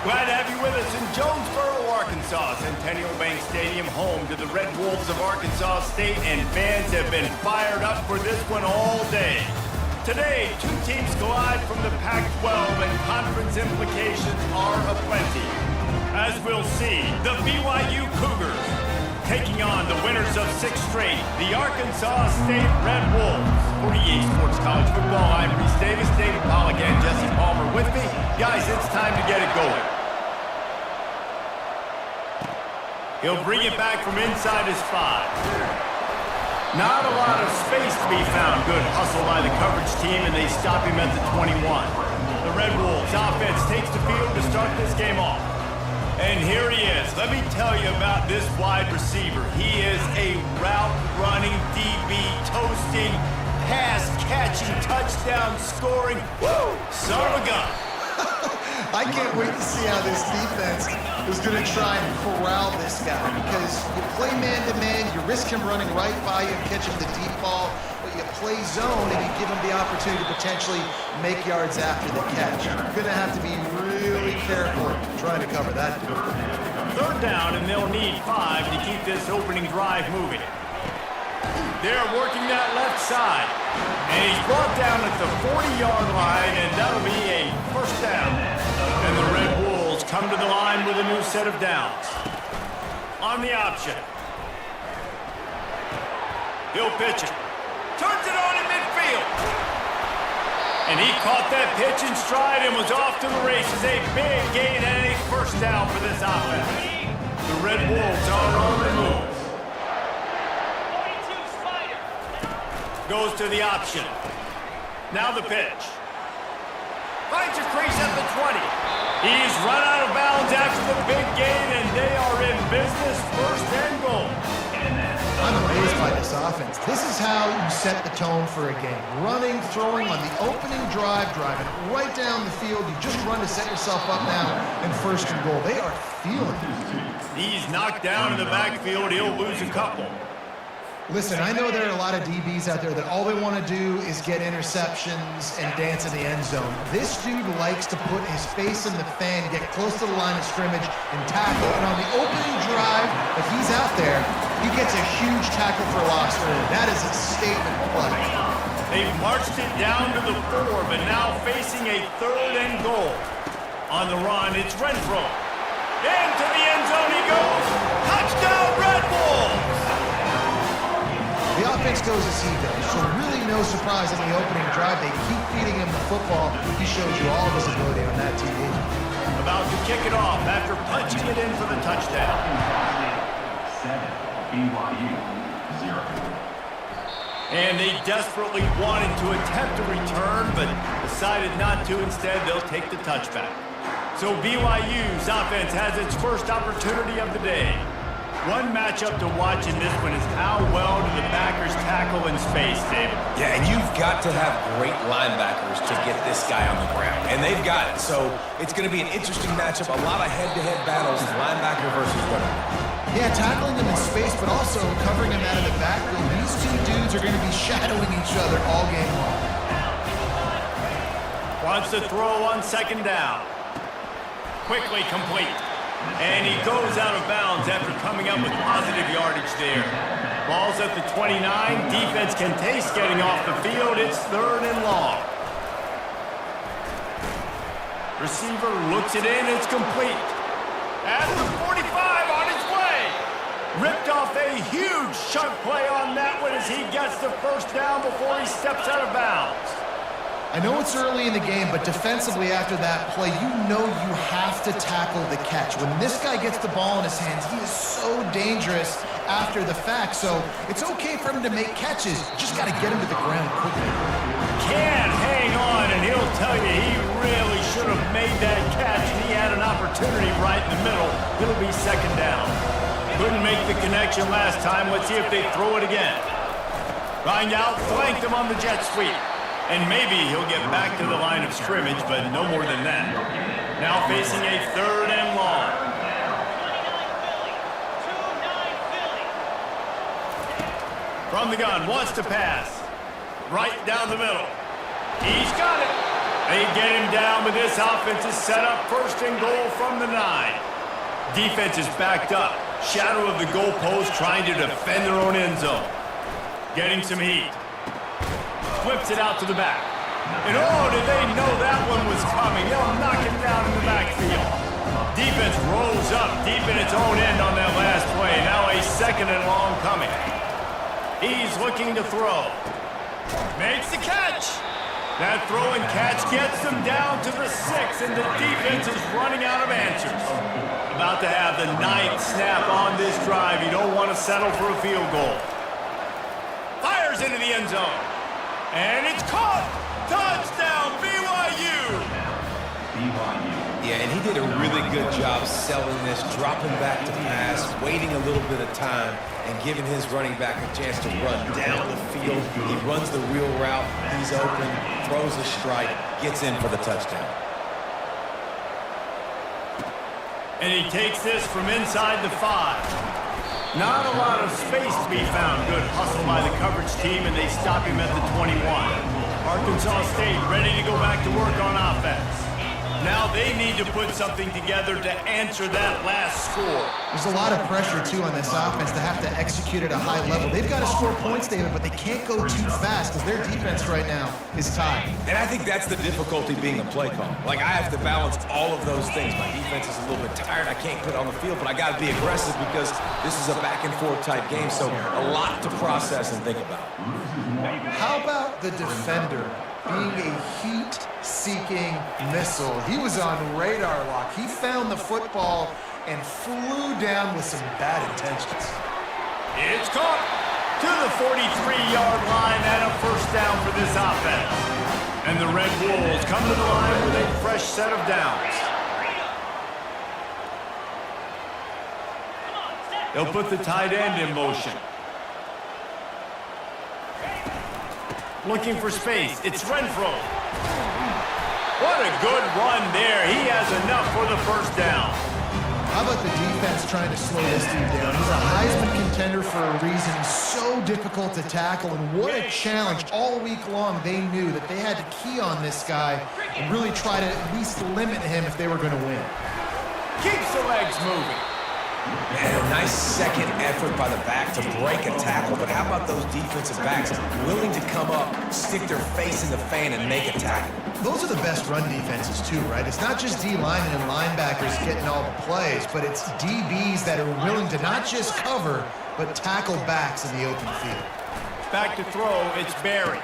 Glad to have you with us in Jonesboro, Arkansas. Centennial Bank Stadium, home to the Red Wolves of Arkansas State, and fans have been fired up for this one all day. Today, two teams collide from the Pac-12, and conference implications are aplenty. As we'll see, the BYU Cougars taking on the winner winners of 6 straight, the Arkansas State Red Wolves. For EA Sports College Football, I'm Reese Davis, David Pollock, and Jesse Palmer with me. Guys, it's time to get it going. He'll bring it back from inside his 5. Not a lot of space to be found. Good hustle by the coverage team, and they stop him at the 21. The Red Wolves offense takes the field to start this game off. And here he is. Let me tell you about this wide receiver. He is a route-running DB, toasting, pass-catching, touchdown-scoring, son of a gun. I can't wait to see how this defense is going to try and corral this guy, because you play man-to-man, you risk him running right by you and catching the deep ball, but you play zone and you give him the opportunity to potentially make yards after the catch. You're going to have to be really careful trying to cover that dude. 3rd down, and they'll need 5 to keep this opening drive moving. They're working that left side, and he's brought down at the 40-yard line, and that'll be a 1st down. And the Red Wolves come to the line with a new set of downs. On the option. He'll pitch it. Turns it on in midfield. And he caught that pitch in stride and was off to the races. A big gain and a 1st down for this offense. The Red Wolves are on the move. Goes to the option. Now the pitch. Finds a crease at the 20. He's run out of bounds after the big gain, and they are in business, 1st and goal. I'm amazed by this offense. This is how you set the tone for a game. Running, throwing on the opening drive, driving right down the field. You just run to set yourself up now in 1st and goal. They are feeling it. He's knocked down in the backfield. He'll lose a couple. Listen, I know there are a lot of DBs out there that all they want to do is get interceptions and dance in the end zone. This dude likes to put his face in the fan, get close to the line of scrimmage, and tackle. And on the opening drive, if he's out there, he gets a huge tackle for loss early. That is a statement play. They've marched it down to the 4, but now facing a 3rd and goal. On the run, it's Renfro. Into the end zone he goes. Touchdown, Red Wolves! The offense goes as he does, so really no surprise in the opening drive. They keep feeding him the football. He showed you all of his ability on that TV. About to kick it off after punching it in for the touchdown. 7, BYU, 0. And they desperately wanted to attempt a return, but decided not to. Instead, they'll take the touchback. So BYU's offense has its first opportunity of the day. One matchup to watch in this one is how well do the backers tackle in space, David? Yeah, and you've got to have great linebackers to get this guy on the ground. And they've got it. So it's going to be an interesting matchup. A lot of head-to-head battles, linebacker versus runner. Yeah, tackling them in space, but also covering them out of the backfield. These two dudes are going to be shadowing each other all game long. Wants to throw on 2nd down. Quickly complete. And he goes out of bounds after coming up with positive yardage there. Ball's at the 29. Defense can taste getting off the field. It's 3rd and long. Receiver looks it in. It's complete. At the 45 on his way. Ripped off a huge chunk play on that one as he gets the 1st down before he steps out of bounds. I know it's early in the game, but defensively after that play, you know you have to tackle the catch. When this guy gets the ball in his hands, he is so dangerous after the fact. So it's okay for him to make catches. You just got to get him to the ground quickly. Can't hang on, and he'll tell you he really should have made that catch. He had an opportunity right in the middle. It'll be 2nd down. Couldn't make the connection last time. Let's see if they throw it again. Find out, flanked him on the jet sweep. And maybe he'll get back to the line of scrimmage, but no more than that. Now facing a 3rd and long. From the gun, wants to pass. Right down the middle. He's got it. They get him down, but this offense is set up 1st and goal from the 9. Defense is backed up. Shadow of the goalpost trying to defend their own end zone. Getting some heat. Flips it out to the back. And oh, did they know that one was coming? They'll knock it down in the backfield. Defense rolls up deep in its own end on that last play. Now a 2nd second and long coming. He's looking to throw. Makes the catch. That throw and catch gets them down to the 6, and the defense is running out of answers. About to have the 9th snap on this drive. You don't want to settle for a field goal. Fires into the end zone. And it's caught. Touchdown, BYU. Yeah, and he did a really good job selling this, dropping back to pass, waiting a little bit of time, and giving his running back a chance to run down the field. He runs the real route. He's open, throws a strike, gets in for the touchdown. And he takes this from inside the 5. Not a lot of space to be found. Good hustle by the coverage team, and they stop him at the 21. Arkansas State ready to go back to work on offense. Now they need to put something together to answer that last score. There's a lot of pressure, too, on this offense to have to execute at a high level. They've got to score points, David, but they can't go too fast because their defense right now is tied. And I think that's the difficulty being a play call. Like, I have to balance all of those things. My defense is a little bit tired. I can't put it on the field, but I got to be aggressive because this is a back-and-forth type game, so a lot to process and think about. How about the defender being a heat-seeking missile? He was on radar lock. He found the football and flew down with some bad intentions. It's caught to the 43-yard line and a first down for this offense. And the Red Wolves come to the line with a fresh set of downs. They'll put the tight end in motion. Looking for space. It's Renfro. What a good run there. He has enough for the first down. How about the defense trying to slow this dude down? He's a Heisman contender for a reason. He's so difficult to tackle, and what a challenge. All week long, they knew that they had to key on this guy and really try to at least limit him if they were going to win. Keeps the legs moving. And a nice second effort by the back to break a tackle, but how about those defensive backs willing to come up, stick their face in the fan, and make a tackle? Those are the best run defenses too, right? It's not just D-linemen and linebackers getting all the plays, but it's DBs that are willing to not just cover, but tackle backs in the open field. Back to throw, it's Barry.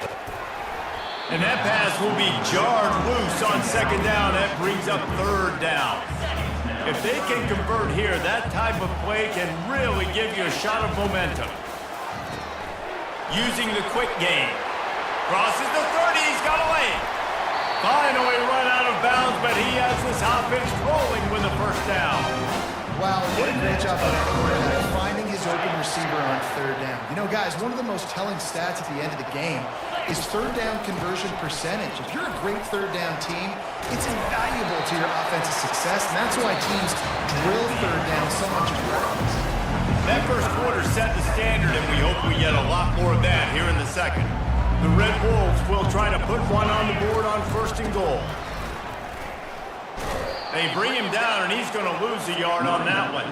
And that pass will be jarred loose on second down. That brings up third down. If they can convert here, that type of play can really give you a shot of momentum. Using the quick game. Crosses the 30, he's got a lane. Finally run out of bounds, but he has this offense rolling with a first down. Wow, what a great job by that quarterback finding his open receiver on third down. You know, guys, one of the most telling stats at the end of the game is third down conversion percentage. If you're a great third down team, it's invaluable to your offensive success, and that's why teams drill third down so much in practice. That first quarter set the standard, and we hope we get a lot more of that here in the second. The Red Wolves will try to put one on the board on first and goal. They bring him down, and he's going to lose a yard on that one.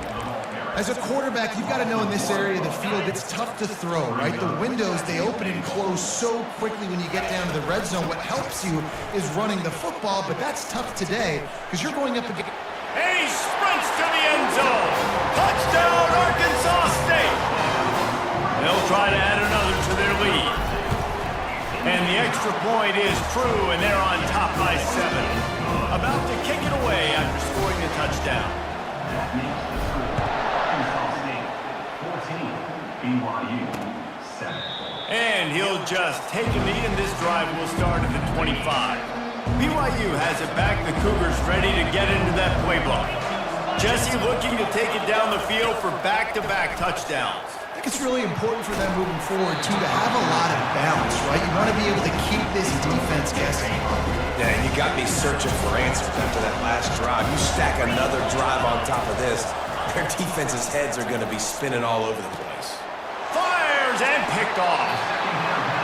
As a quarterback, you've got to know in this area of the field, it's tough to throw, right? The windows, they open and close so quickly when you get down to the red zone. What helps you is running the football, but that's tough today because you're going up against... And he sprints to the end zone. Touchdown, Arkansas State. They'll try to add another to their lead. And the extra point is true, and they're on top by 7. About to kick it away after scoring a touchdown. That makes the score Arkansas State 14, BYU 7. And he'll just take a knee, and this drive will start at the 25. BYU has it back. The Cougars ready to get into that playbook. Jesse looking to take it down the field for back-to-back touchdowns. I think it's really important for them moving forward, too, to have a lot of balance, right? You want to be able to keep this defense guessing. Yeah, you got me searching for answers after that last drive. You stack another drive on top of this, their defense's heads are going to be spinning all over the place. Fires and picked off.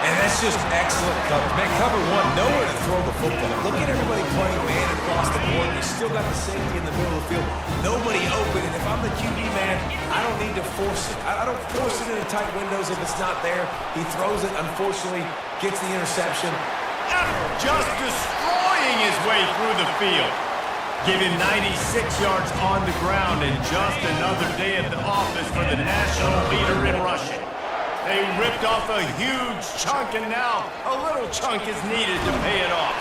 And that's just excellent coverage. Man, cover one, nowhere to throw the football. Look at everybody playing man across the board. You still got the safety in the middle of the field. Nobody open. And if I'm the QB man, I don't need to force it. I don't force it into tight windows if it's not there. He throws it, unfortunately, gets the interception. Just destroying his way through the field. Give him 96 yards on the ground and just another day at the office for the national leader in rushing. They ripped off a huge chunk, and now a little chunk is needed to pay it off.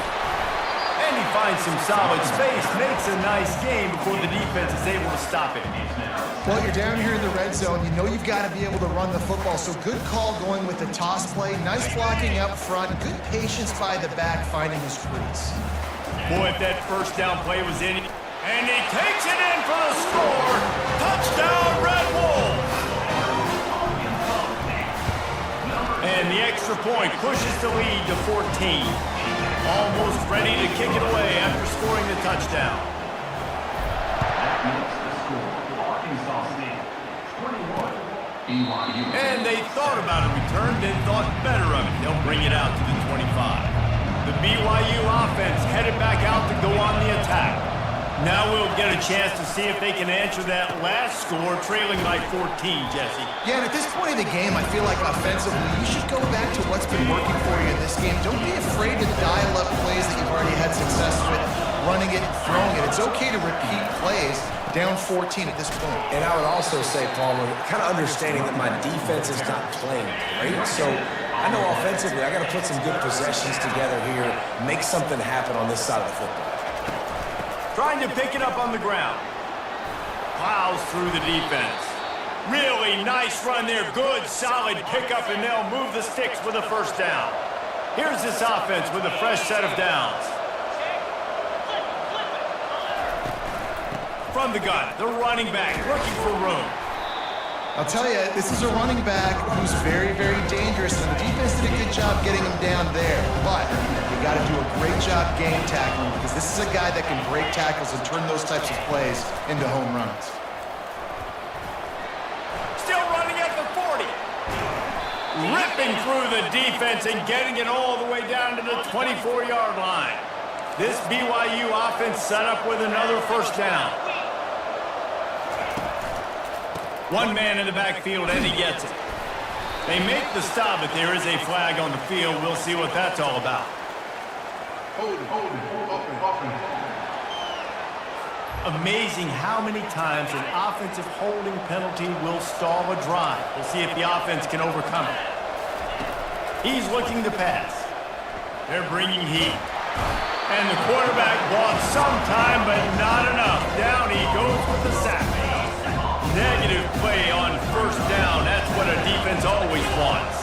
And he finds some solid space, makes a nice game before the defense is able to stop it. Well, you're down here in the red zone. You know you've got to be able to run the football, so good call going with the toss play. Nice blocking up front. Good patience by the back finding his crease. Boy, if that first down play was in, and he takes it in for the score. Touchdown, Red Wolves! And the extra point pushes the lead to 14. Almost ready to kick it away after scoring the touchdown. That makes the score. Arkansas State 21, BYU. And they thought about a return, then thought better of it. They'll bring it out to the 25. The BYU offense headed back out to go on the attack. Now we'll get a chance to see if they can answer that last score, trailing by 14, Jesse. Yeah, and at this point in the game, I feel like offensively, you should go back to what's been working for you in this game. Don't be afraid to dial up plays that you've already had success with, running it and throwing it. It's okay to repeat plays down 14 at this point. And I would also say, Palmer, kind of understanding that my defense is not playing great. So I know offensively I got to put some good possessions together here, make something happen on this side of the football. Trying to pick it up on the ground. Plows through the defense. Really nice run there. Good, solid pickup, and they'll move the sticks with a first down. Here's this offense with a fresh set of downs. From the gun, the running back looking for room. I'll tell you, this is a running back who's very, very dangerous, and the defense did a good job getting him down there. But you got to do a great job game tackling, because this is a guy that can break tackles and turn those types of plays into home runs. Still running at the 40. Ripping through the defense and getting it all the way down to the 24-yard line. This BYU offense set up with another first down. One man in the backfield, and he gets it. They make the stop, but there is a flag on the field. We'll see what that's all about. Amazing how many times an offensive holding penalty will stall a drive. We'll see if the offense can overcome it. He's looking to pass. They're bringing heat. And the quarterback bought some time, but not enough. Down he goes with the sack. Negative play on first down. That's what a defense always wants.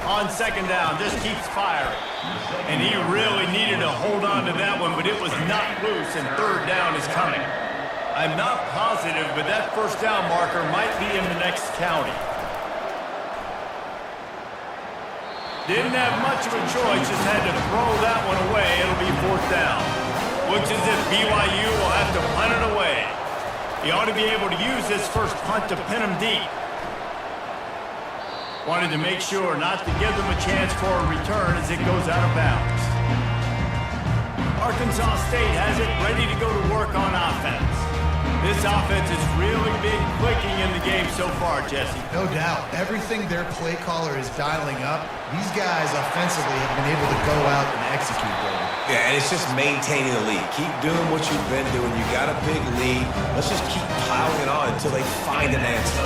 On second down, just keeps firing. And he really needed to hold on to that one, but it was not loose, and third down is coming. I'm not positive, but that first down marker might be in the next county. Didn't have much of a choice, just had to throw that one away. It'll be fourth down. Looks as if BYU will have to punt it away. He ought to be able to use this first punt to pin him deep. Wanted to make sure not to give them a chance for a return as it goes out of bounds. Arkansas State has it ready to go to work on offense. This offense has really been clicking in the game so far, Jesse. No doubt. Everything their play caller is dialing up, these guys offensively have been able to go out and execute, baby. Yeah, and it's just maintaining the lead. Keep doing what you've been doing. You got a big lead. Let's just keep piling it on until they find an answer.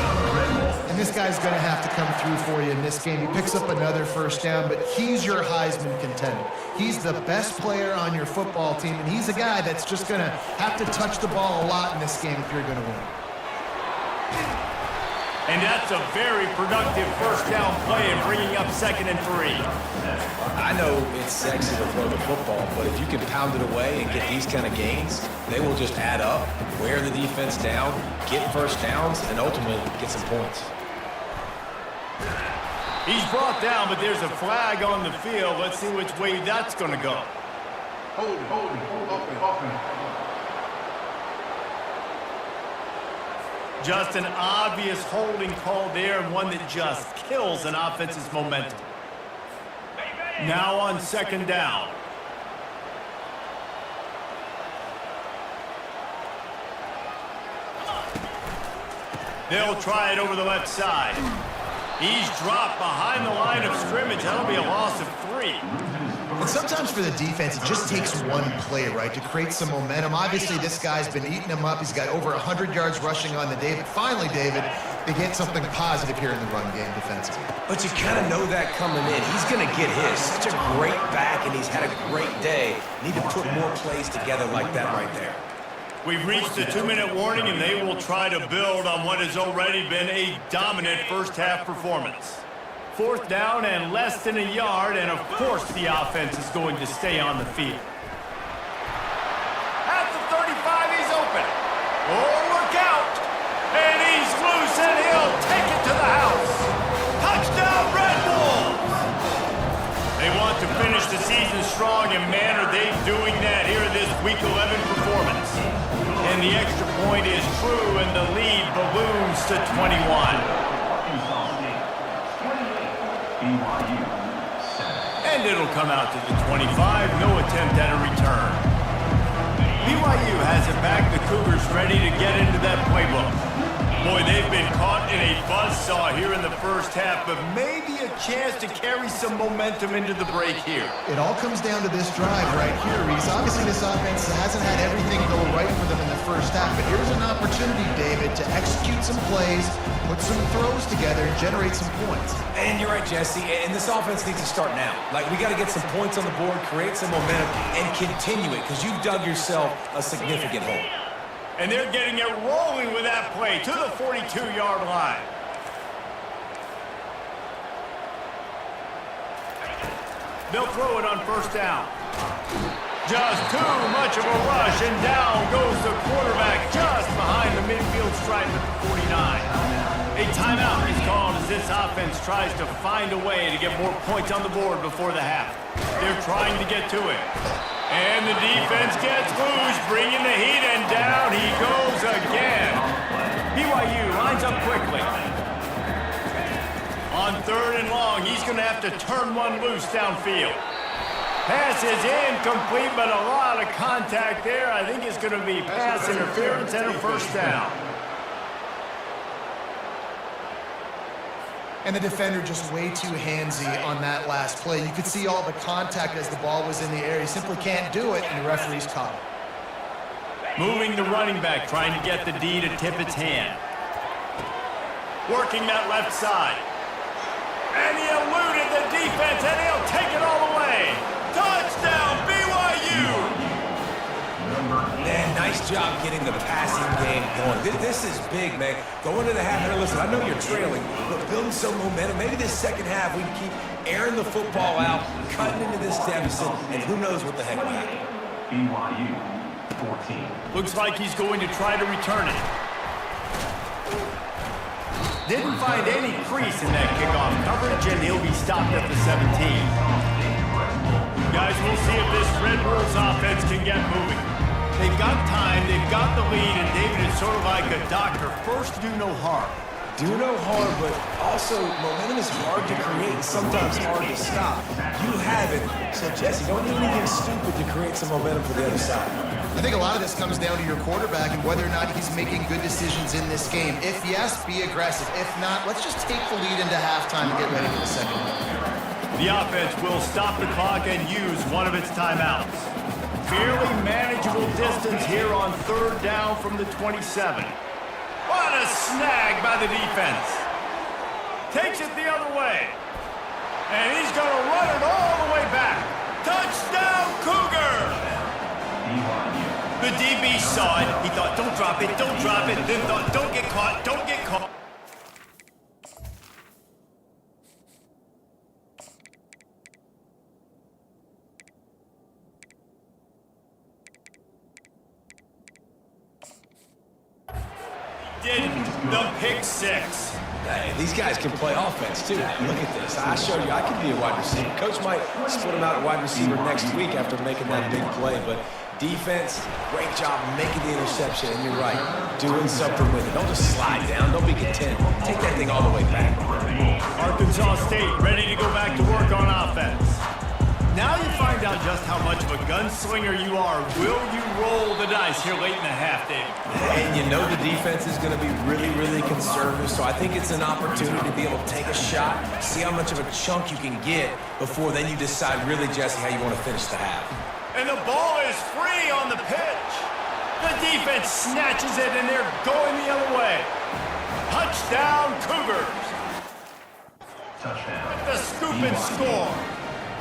And this guy's going to have to come through for you in this game. He picks up another first down, but he's your Heisman contender. He's the best player on your football team, and he's a guy that's just going to have to touch the ball a lot in this game if you're going to win. And that's a very productive first down play and bringing up 2nd and 3. I know it's sexy to throw the football, but if you can pound it away and get these kind of gains, they will just add up, wear the defense down, get first downs, and ultimately get some points. He's brought down, but there's a flag on the field. Let's see which way that's going to go. Hold it. Just an obvious holding call there, and one that just kills an offense's momentum. Now on 2nd down. They'll try it over the left side. He's dropped behind the line of scrimmage. That'll be a loss of 3. And sometimes for the defense, it just takes one play, right, to create some momentum. Obviously, this guy's been eating him up. He's got over 100 yards rushing on the day. But finally, David, they get something positive here in the run game defensively. But you kind of know that coming in. He's going to get his. Such a great back, and he's had a great day. Need to put more plays together like that right there. We've reached the 2-minute warning, and they will try to build on what has already been a dominant first-half performance. 4th down and less than a yard, and of course the offense is going to stay on the field. At the 35, he's open. Oh, look out! And he's loose, and he'll take it to the house. Touchdown, Red Bulls! They want to finish the season strong, and man, are they doing that here in this Week 11 performance. And the extra point is true, and the lead balloons to 21. And it'll come out to the 25. No attempt at a return. BYU has it back. The Cougars ready to get into that playbook. Boy, they've been caught in a buzzsaw here in the first half, but maybe a chance to carry some momentum into the break here. It all comes down to this drive right here, Reese. Obviously, this offense hasn't had everything go right for them in the first half, but here's an opportunity, David, to execute some plays, put some throws together, and generate some points. And you're right, Jesse, and this offense needs to start now. Like, we got to get some points on the board, create some momentum, and continue it, because you've dug yourself a significant hole. And they're getting it rolling with that play to the 42-yard line. They'll throw it on 1st down. Just too much of a rush, and down goes the quarterback just behind the midfield stripe at the 49. A timeout is called as this offense tries to find a way to get more points on the board before the half. They're trying to get to it. And the defense gets loose, bringing the heat, and down he goes again. BYU lines up quickly. On 3rd and long, he's going to have to turn one loose downfield. Pass is incomplete, but a lot of contact there. I think it's going to be pass interference and a 1st down. And the defender just way too handsy on that last play. You could see all the contact as the ball was in the air. He simply can't do it, and the referee's caught it. Moving the running back, trying to get the D to tip its hand. Working that left side. And he eluded the defense, and he'll take it all the way. Touchdown, BYU! Man, nice job getting the passing game going. This is big, man. Going to the half, and listen, I know you're trailing, but building some momentum. Maybe this second half we can keep airing the football out, cutting into this deficit, and who knows what the heck will happen. BYU 14. Looks like he's going to try to return it. Didn't find any crease in that kickoff coverage, and he'll be stopped at the 17. Guys, we'll see if this Red Bulls offense can get moving. They've got time, they've got the lead, and David is sort of like a doctor. First, do no harm. Do no harm, but also momentum is hard to create and sometimes hard to stop. You have it, so Jesse, don't do anything stupid to create some momentum for the other side. I think a lot of this comes down to your quarterback and whether or not he's making good decisions in this game. If yes, be aggressive. If not, let's just take the lead into halftime and get ready for the second half. The offense will stop the clock and use one of its timeouts. Fairly manageable distance here on 3rd down from the 27. What a snag by the defense. Takes it the other way. And he's going to run it all the way back. Touchdown, Cougars! The DB saw it. He thought, don't drop it, don't drop it. Then thought, don't get caught, don't get caught. Did the pick 6. Hey, these guys can play offense, too. Look at this. I showed you I can be a wide receiver. Coach might split him out at wide receiver next week after making that big play, but defense, great job making the interception, and you're right, doing something with it. Don't just slide down. Don't be content. Take that thing all the way back. Arkansas State ready to go back to work on offense. Now you find out just how much of a gunslinger you are. Will you roll the dice here late in the half, David? And you know the defense is going to be really, really conservative, so I think it's an opportunity to be able to take a shot, see how much of a chunk you can get before then you decide really, Jesse, how you want to finish the half. And the ball is free on the pitch. The defense snatches it, and they're going the other way. Touchdown, Cougars. Touchdown. The scoop and score.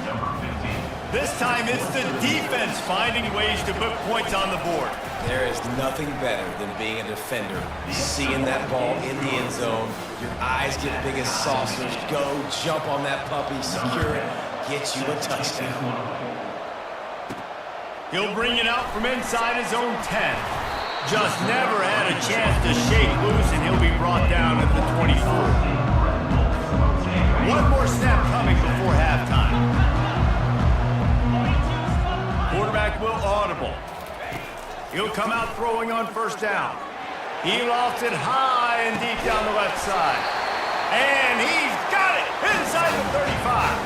Number 15. This time it's the defense finding ways to put points on the board. There is nothing better than being a defender, seeing that ball in the end zone, your eyes get big as saucers, go jump on that puppy, secure it, get you a touchdown. He'll bring it out from inside his own 10. Just never had a chance to shake loose, and he'll be brought down at the 24. One more snap coming before halftime. Quarterback will audible. He'll come out throwing on first down. He lofts it high and deep down the left side. And he's got it inside the 35.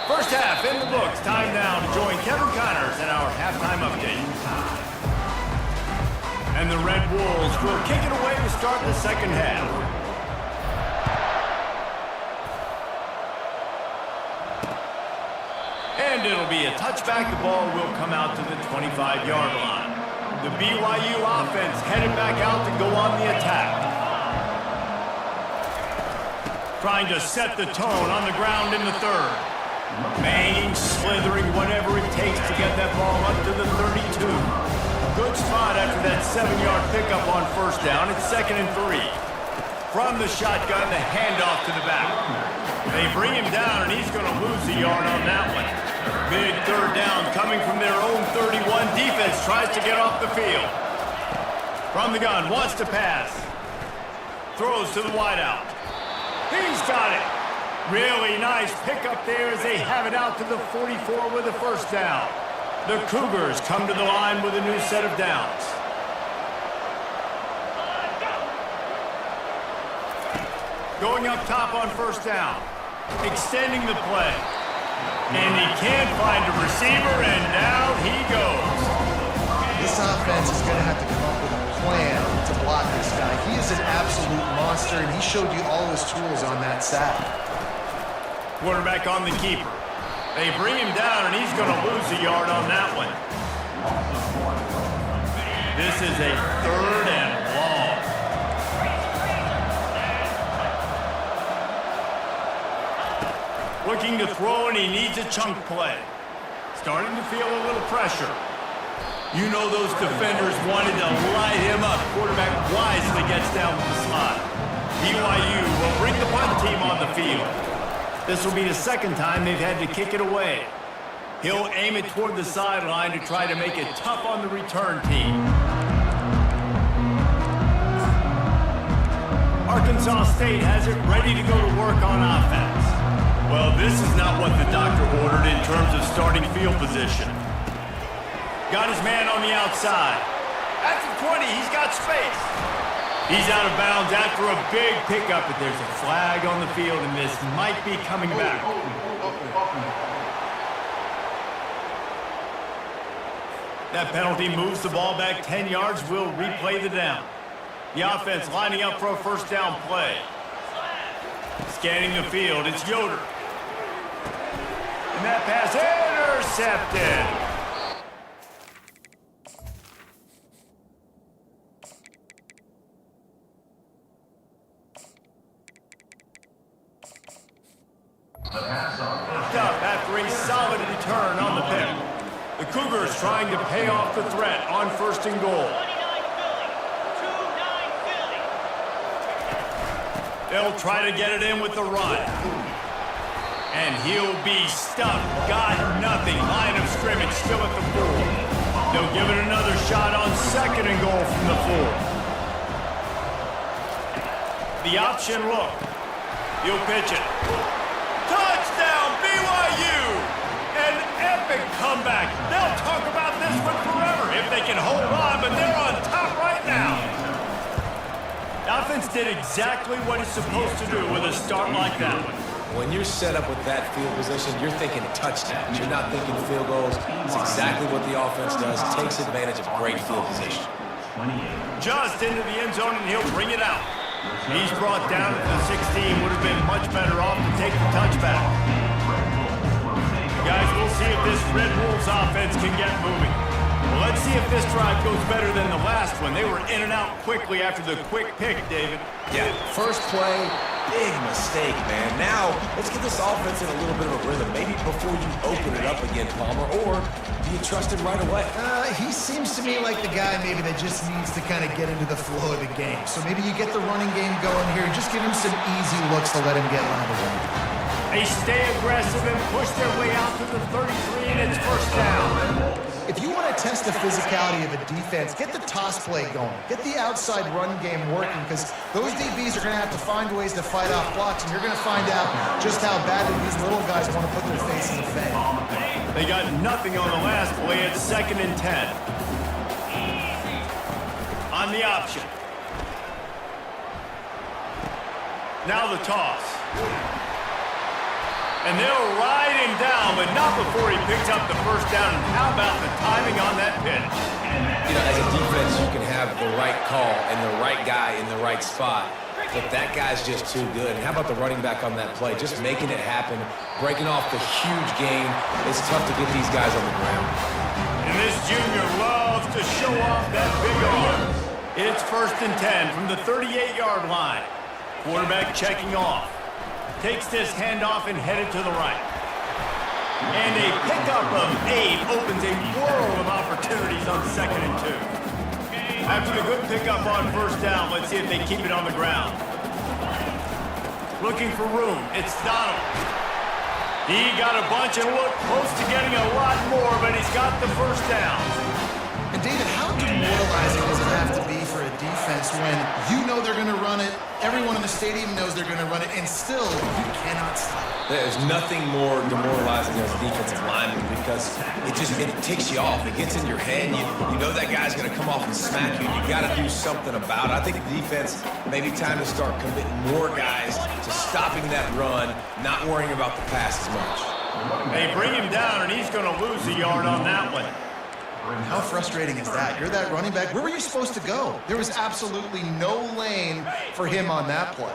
First half in the books. Time now to join Kevin Connors in our halftime update. And the Red Wolves will kick it away to start the second half. And it'll be a touchback. The ball will come out to the 25-yard line. The BYU offense headed back out to go on the attack. Trying to set the tone on the ground in the third. Banging, slithering, whatever it takes to get that ball up to the 32. Good spot after that 7-yard pickup on first down. It's 2nd and 3. From the shotgun, the handoff to the back. They bring him down, and he's going to lose a yard on that one. Big third down coming from their own 31. Defense tries to get off the field. From the gun, wants to pass. Throws to the wideout. He's got it. Really nice pickup there as they have it out to the 44 with a first down. The Cougars come to the line with a new set of downs. Going up top on first down. Extending the play. And he can't find a receiver, and down he goes. This offense is going to have to come up with a plan to block this guy. He is an absolute monster, and he showed you all his tools on that sack. Quarterback on the keeper. They bring him down, and he's going to lose a yard on that one. This is a 3rd and long. Looking to throw, and he needs a chunk play. Starting to feel a little pressure. You know those defenders wanted to light him up. Quarterback wisely gets down with the slot. BYU will bring the punt team on the field. This will be the 2nd time they've had to kick it away. He'll aim it toward the sideline to try to make it tough on the return team. Arkansas State has it ready to go to work on offense. Well, this is not what the doctor ordered in terms of starting field position. Got his man on the outside. At the 20, he's got space. He's out of bounds after a big pickup, but there's a flag on the field, and this might be coming back. That penalty moves the ball back 10 yards. We'll replay the down. The offense lining up for a first down play. Scanning the field, it's Yoder. And that pass intercepted. Up after a solid return on the pick. The Cougars trying to pay off the threat on 1st and goal. They'll try to get it in with the run. And he'll be stuffed. Got nothing. Line of scrimmage still at the 4. They'll give it another shot on 2nd and goal from the 4. The option look. He'll pitch it. Touchdown, BYU! An epic comeback. They'll talk about this one forever if they can hold on, but they're on top right now. The offense did did exactly what he's supposed to do with a start like that one. When you're set up with that field position, you're thinking touchdowns. You're not thinking field goals. It's exactly what the offense does. Takes advantage of great field position. Just into the end zone, and he'll bring it out. He's brought down at the 16. Would have been much better off to take the touchback. Guys, we'll see if this Red Wolves offense can get moving. Well, let's see if this drive goes better than the last one. They were in and out quickly after the quick pick, David. Yeah, first play, big mistake, man. Now, let's get this offense in a little bit of a rhythm. Maybe before you open it up again, Palmer, or do you trust him right away? He seems to me like the guy maybe that just needs to kind of get into the flow of the game. So maybe you get the running game going here. Just give him some easy looks to let him get line of work. They stay aggressive and push their way out to the 33, and it's first down. If you want to test the physicality of a defense, get the toss play going. Get the outside run game working, because those DBs are going to have to find ways to fight off blocks, and you're going to find out just how badly these little guys want to put their face in the fence. They got nothing on the last play. It's 2nd and 10. On the option. Now the toss. And they'll ride him down, but not before he picks up the first down. And how about the timing on that pitch? You know, as a defense, you can have the right call and the right guy in the right spot. But that guy's just too good. And how about the running back on that play? Just making it happen, breaking off the huge gain. It's tough to get these guys on the ground. And this junior loves to show off that big arm. It's 1st and 10 from the 38-yard line. Quarterback checking off. Takes this handoff and headed to the right. And a pickup of 8 opens a world of opportunities on 2nd and 2. After the good pickup on first down, let's see if they keep it on the ground. Looking for room. It's Donald. He got a bunch and looked close to getting a lot more, but he's got the first down. And David, how demoralizing does it have to be for a defense when you know they're going to run it, everyone in the stadium knows they're going to run it, and still you cannot stop it? There's nothing more demoralizing as a defensive lineman, because it ticks you off. It gets in your head. You know that guy's going to come off and smack you. You got to do something about it. I think the defense, maybe time to start committing more guys to stopping that run, not worrying about the pass as much. They bring him down, and he's going to lose a yard on that one. How frustrating is that? You're that running back. Where were you supposed to go? There was absolutely no lane for him on that play.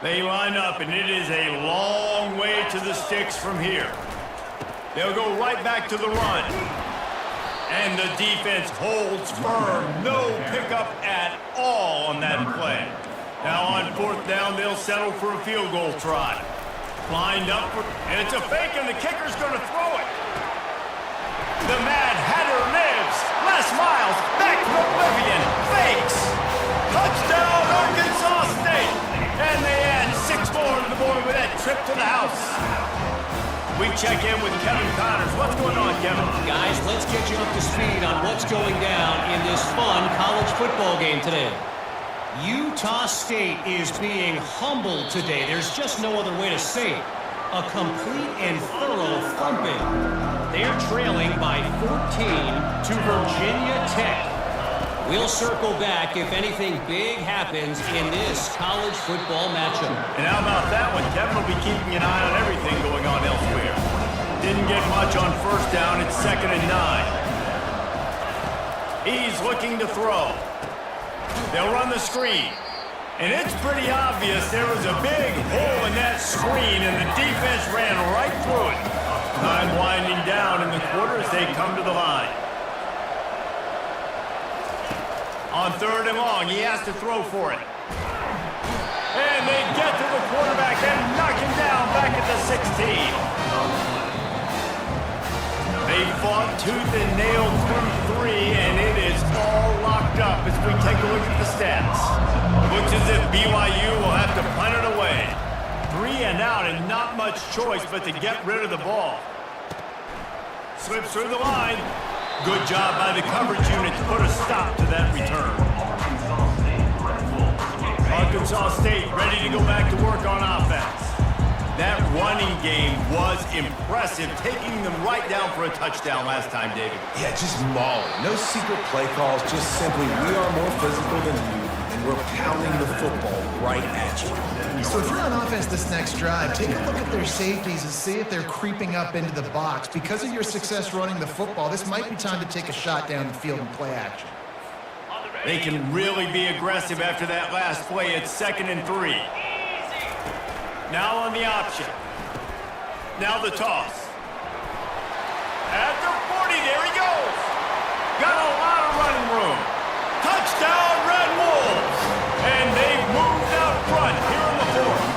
They line up, and it is a long way to the sticks from here. They'll go right back to the run. And the defense holds firm. No pickup at all on that play. Now on 4th down, they'll settle for a field goal try. Lined up, and it's a fake, and the kicker's going to throw it. The Mad Hatter lives. Les Miles back to oblivion. Fakes. Touchdown, Arkansas State. And they add 6 more to the board with that trip to the house. We check in with Kevin Connors. What's going on, Kevin? Guys, let's get you up to speed on what's going down in this fun college football game today. Utah State is being humbled today. There's just no other way to say it. A complete and thorough thumping. They're trailing by 14 to Virginia Tech. We'll circle back if anything big happens in this college football matchup. And how about that one? Kevin will be keeping an eye on everything going on elsewhere. Didn't get much on first down. It's 2nd and 9. He's looking to throw. They'll run the screen. And it's pretty obvious there was a big hole in that screen, and the defense ran right through it. Time winding down in the quarter as they come to the line. On 3rd and long, he has to throw for it. And they get to the quarterback and knock him down back at the 16. They fought tooth and nail through 3, and it is all locked up as we take a look at the stats. Looks as if BYU will have to punt it away. 3 and out, and not much choice but to get rid of the ball. Slips through the line. Good job by the coverage unit to put a stop to that return. Arkansas State ready to go back to work on offense. That running game was impressive, taking them right down for a touchdown last time, David. Yeah, just mauling. No secret play calls, just simply we are more physical than you, and and we're pounding the football right at you. So if you're on offense this next drive, take a look at their safeties and see if they're creeping up into the box. Because of your success running the football, this might be time to take a shot down the field and play action. They can really be aggressive after that last play. It's 2nd and 3. Now on the option. Now the toss. At the 40, there he goes. Got a lot of running room. Touchdown, Red Wolves. And they've moved out front here in the 4th.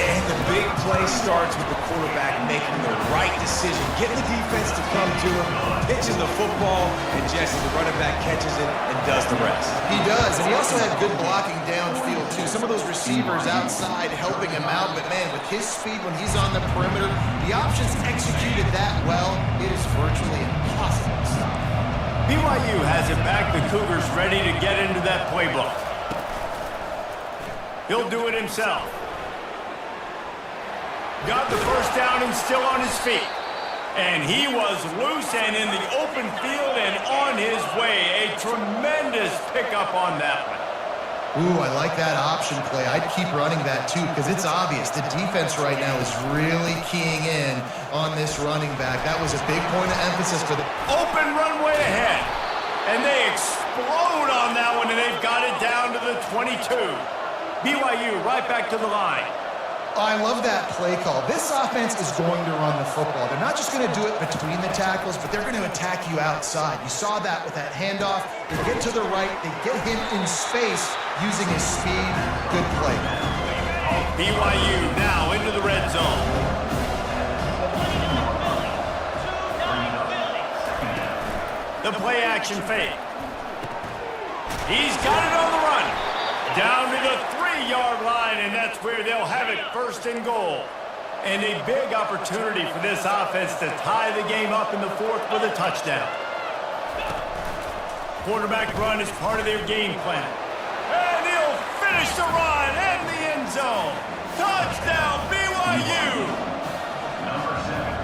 And the big play starts with the quarterback making the right decision, getting the defense to come to him, pitching the football, and Jesse, the running back, catches it and does the rest. He does, and he also had good blocking downfield, too. Some of those receivers outside helping him out, but, man, with his speed when he's on the perimeter, the options executed that well, it is virtually impossible to stop. BYU has it back. The Cougars ready to get into that playbook. He'll do it himself. Got the first down and still on his feet. And he was loose and in the open field and on his way. A tremendous pickup on that one. Ooh, I like that option play. I'd keep running that, too, because it's obvious. The defense right now is really keying in on this running back. That was a big point of emphasis for the open runway ahead. And they explode on that one, and they've got it down to the 22. BYU right back to the line. I love that play call. This offense is going to run the football. They're not just going to do it between the tackles, but they're going to attack you outside. You saw that with that handoff. They get to the right. They get him in space using his speed. Good play. BYU now into the red zone. The play action fake. He's got it on the run. Down to the 3-yard line, and that's where they'll have it 1st and goal. And a big opportunity for this offense to tie the game up in the 4th with a touchdown. Quarterback run is part of their game plan. And he'll finish the run in the end zone. Touchdown, BYU!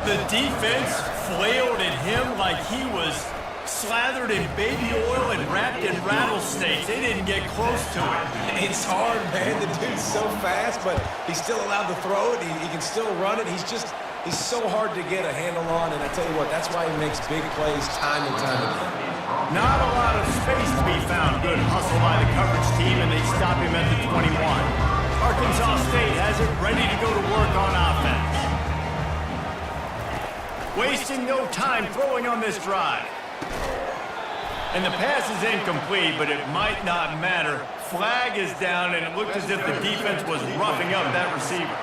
The defense flailed at him like he was slathered in baby oil and wrapped in rattlesnakes. They didn't get close to it. It's hard, man. The dude's so fast, but he's still allowed to throw it. He can still run it. He's so hard to get a handle on, and I tell you what, that's why he makes big plays time and time again. Not a lot of space to be found. Good hustle by the coverage team, and they stop him at the 21. Arkansas State has it ready to go to work on offense. Wasting no time throwing on this drive. And the pass is incomplete, but it might not matter. Flag is down, and it looked as if the defense was roughing up that receiver.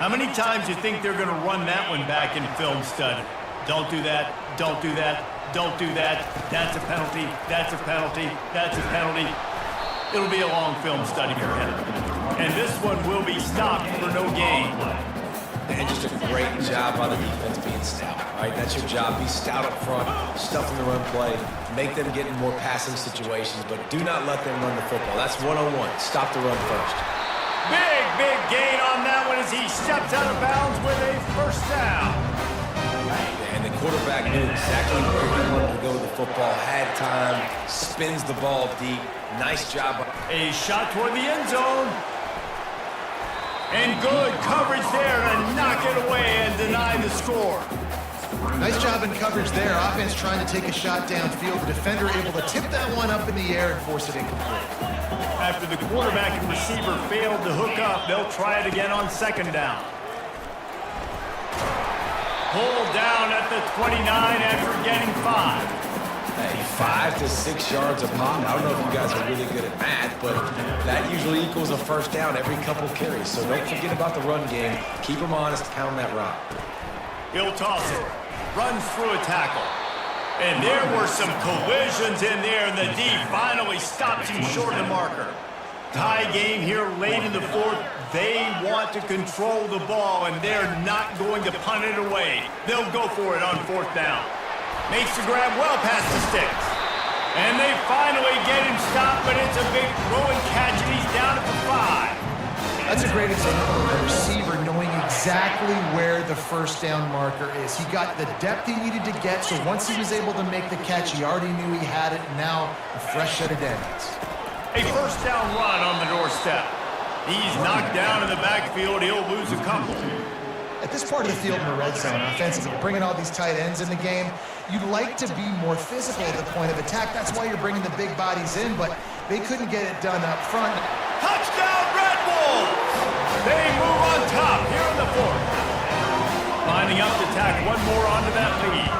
How many times do you think they're going to run that one back in film study? Don't do that. Don't do that. Don't do that. That's a penalty. That's a penalty. That's a penalty. It'll be a long film study for him. And this one will be stopped for no gain. And just a great job by the defense being stout. All right, that's your job. Be stout up front, stuff in the run play, make them get in more passing situations, but do not let them run the football. That's 101. Stop the run first. Big gain on that one as he steps out of bounds with a 1st down. And the quarterback knew exactly where he wanted to go with the football, had time, spins the ball deep. Nice job. A shot toward the end zone. And good coverage there to knock it away and deny the score. Nice job in coverage there. Offense trying to take a shot downfield. The defender able to tip that one up in the air and force it incomplete. After the quarterback and receiver failed to hook up, they'll try it again on 2nd down. Pulled down at the 29 after getting 5. Hey, 5 to 6 yards a pop. I don't know if you guys are really good at math, but that usually equals a 1st down every couple carries. So don't forget about the run game. Keep them honest, pound that rock. He'll toss it. Runs through a tackle. And there were some collisions in there, and the D finally stops him short of the marker. Tie game here late in the 4th. They want to control the ball, and they're not going to punt it away. They'll go for it on 4th down. Makes the grab well past the sticks. And they finally get him stopped, but it's a big throw and catch, and he's down at the 5. That's a great example of a receiver knowing exactly exactly where the first down marker is. He got the depth he needed to get, so once he was able to make the catch, he already knew he had it, and now a fresh set of downs. A first down run on the doorstep. He's knocked down in the backfield. He'll lose a couple. At this part of the field in the red zone, offensively, bringing all these tight ends in the game, you'd like to be more physical at the point of attack. That's why you're bringing the big bodies in, but they couldn't get it done up front. Touchdown, Red Wolves! They move on top here in the fourth. Lining up to tack one more onto that lead.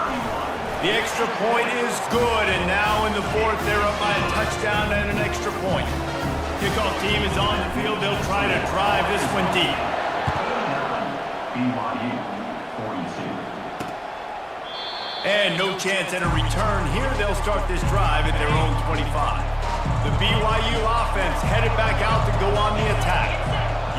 The extra point is good, and now in the fourth, they're up by a touchdown and an extra point. Kickoff team is on the field. They'll try to drive this one deep. BYU 42. And no chance at a return here. They'll start this drive at their own 25. The BYU offense headed back out to go on the attack.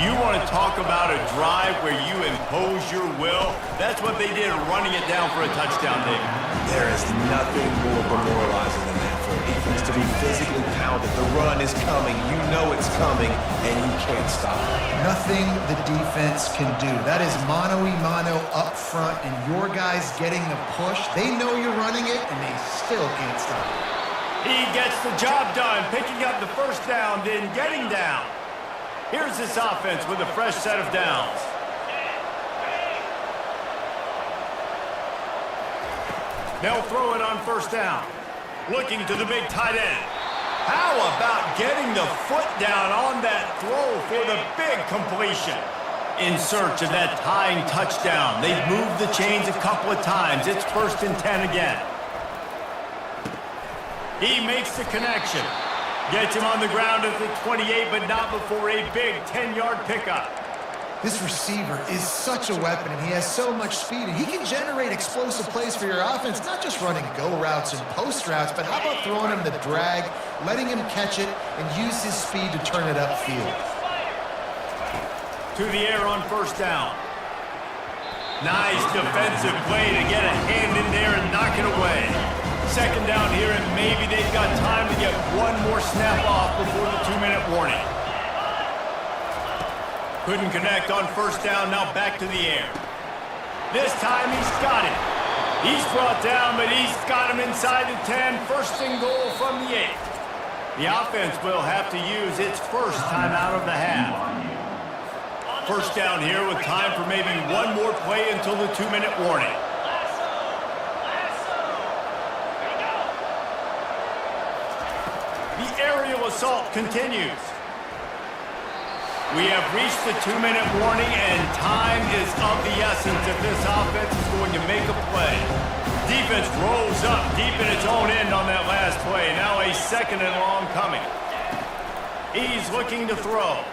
You want to talk about a drive where you impose your will? That's what they did, running it down for a touchdown, David. There is nothing more demoralizing than that for a defense to be physically pounded. The run is coming. You know it's coming, and you can't stop it. Nothing the defense can do. That is mano-a-mano up front, and your guys getting the push. They know you're running it, and they still can't stop it. He gets the job done, picking up the first down, then getting down. Here's this offense with a fresh set of downs. They'll throw it on first down. Looking to the big tight end. How about getting the foot down on that throw for the big completion? In search of that tying touchdown. They've moved the chains a couple of times. It's 1st and 10 again. He makes the connection. Gets him on the ground at the 28, but not before a big 10-yard pickup. This receiver is such a weapon, and he has so much speed, and he can generate explosive plays for your offense, not just running go routes and post routes, but how about throwing him the drag, letting him catch it, and use his speed to turn it upfield. To the air on first down. Nice defensive play to get a hand in there and knock it away. Second down here, and maybe they've got time to get one more snap off before the 2-minute warning. Couldn't connect on first down, now back to the air. This time he's got it. He's brought down, but he's got him inside the 10. First and goal from the 8. The offense will have to use its first time out of the half. First down here with time for maybe one more play until the 2-minute warning. The aerial assault continues. We have reached the 2-minute warning, and time is of the essence if this offense is going to make a play. Defense rolls up deep in its own end on that last play. Now a 2nd and long coming. He's looking to throw.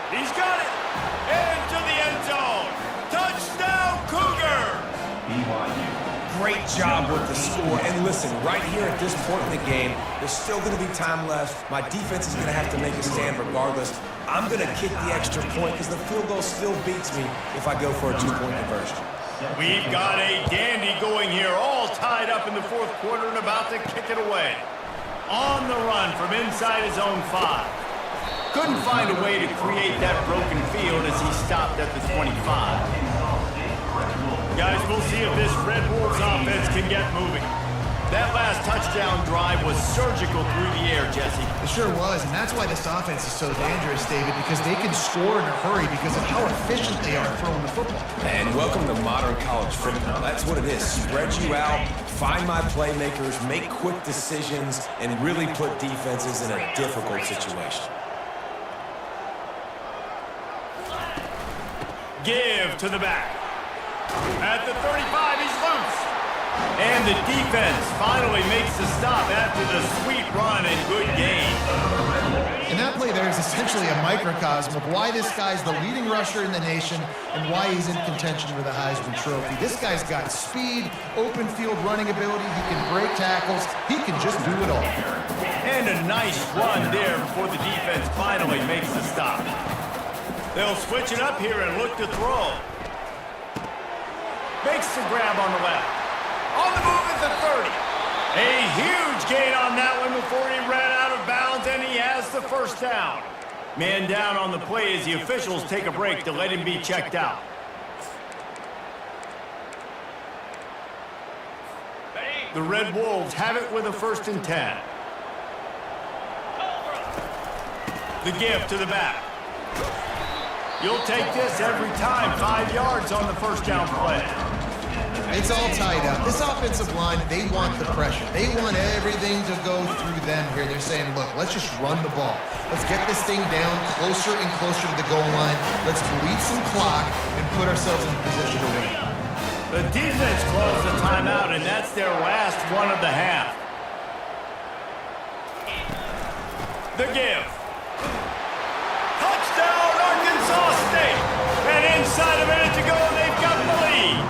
He's got it. Into the end zone. Touchdown, Cougars! BYU. Great job with the score. And listen, right here at this point in the game, there's still going to be time left. My defense is going to have to make a stand regardless. I'm going to kick the extra point because the field goal still beats me if I go for a 2-point conversion. We've got a dandy going here, all tied up in the fourth quarter and about to kick it away. On the run from inside his own 5. Couldn't find a way to create that broken field as he stopped at the 25. Guys, we'll see if this Red Wolves offense can get moving. That last touchdown drive was surgical through the air, Jesse. It sure was, and that's why this offense is so dangerous, David, because they can score in a hurry because of how efficient they are throwing the football. And welcome to modern college football. That's what it is. Spread you out, find my playmakers, make quick decisions, and really put defenses in a difficult situation. Give to the back. At the 35, he's loose. And the defense finally makes the stop after the sweet run and good game. And that play there is essentially a microcosm of why this guy's the leading rusher in the nation and why he's in contention for the Heisman Trophy. This guy's got speed, open field running ability, he can break tackles, he can just do it all. And a nice run there before the defense finally makes the stop. They'll switch it up here and look to throw. Makes the grab on the left. On the move at the 30. A huge gain on that one before he ran out of bounds, and he has the first down. Man down on the play as the officials take a break to let him be checked out. The Red Wolves have it with a 1st and 10. The give to the back. You'll take this every time. 5 yards on the 1st down play. It's all tied up. This offensive line, they want the pressure. They want everything to go through them here. They're saying, look, let's just run the ball. Let's get this thing down closer and closer to the goal line. Let's bleed some clock and put ourselves in position to win. The defense calls the timeout, and that's their last one of the half. The give. Touchdown, Arkansas State. And inside a minute to go, they've got the lead.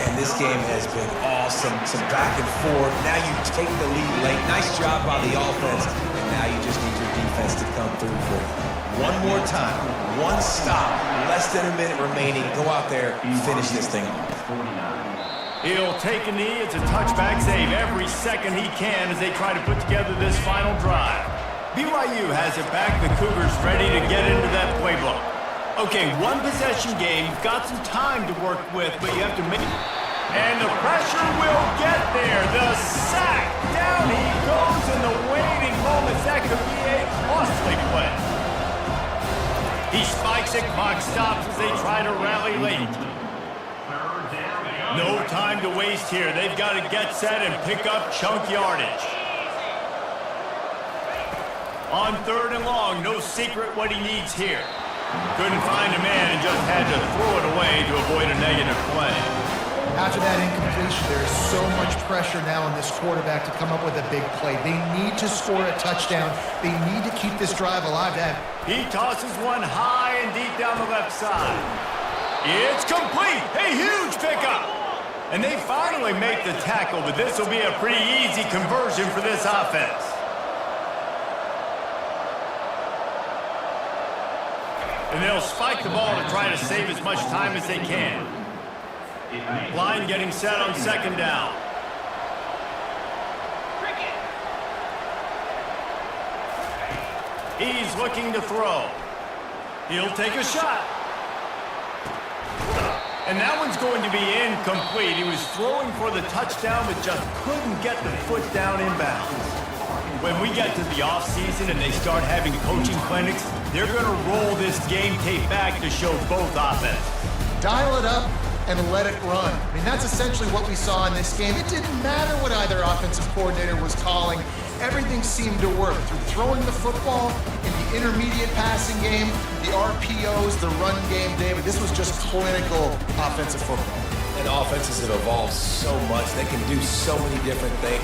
And this game has been awesome. Some back and forth. Now you take the lead late. Nice job by the offense. And now you just need your defense to come through for you. One more time. One stop. Less than a minute remaining. Go out there and finish this thing off. He'll take a knee. It's a touchback save every second he can as they try to put together this final drive. BYU has it back. The Cougars ready to get into that playbook. Okay, one possession game. You've got some time to work with, but you have to make it. And the pressure will get there. The sack. Down he goes in the waiting moments. That could be a costly play. He spikes it. Clock stops as they try to rally late. No time to waste here. They've got to get set and pick up chunk yardage. On 3rd and long, no secret what he needs here. Couldn't find a man and just had to throw it away to avoid a negative play. After that incompletion, there is so much pressure now on this quarterback to come up with a big play. They need to score a touchdown. They need to keep this drive alive. He tosses one high and deep down the left side. It's complete. A huge pickup. And they finally make the tackle, but this will be a pretty easy conversion for this offense. And they'll spike the ball to try to save as much time as they can. Line getting set on 2nd down. He's looking to throw. He'll take a shot. And that one's going to be incomplete. He was throwing for the touchdown, but just couldn't get the foot down inbounds. When we get to the offseason and they start having coaching clinics, they're going to roll this game tape back to show both offense. Dial it up and let it run. I mean, that's essentially what we saw in this game. It didn't matter what either offensive coordinator was calling. Everything seemed to work through throwing the football in the intermediate passing game, the RPOs, the run game, David. This was just clinical offensive football. And offenses have evolved so much. They can do so many different things.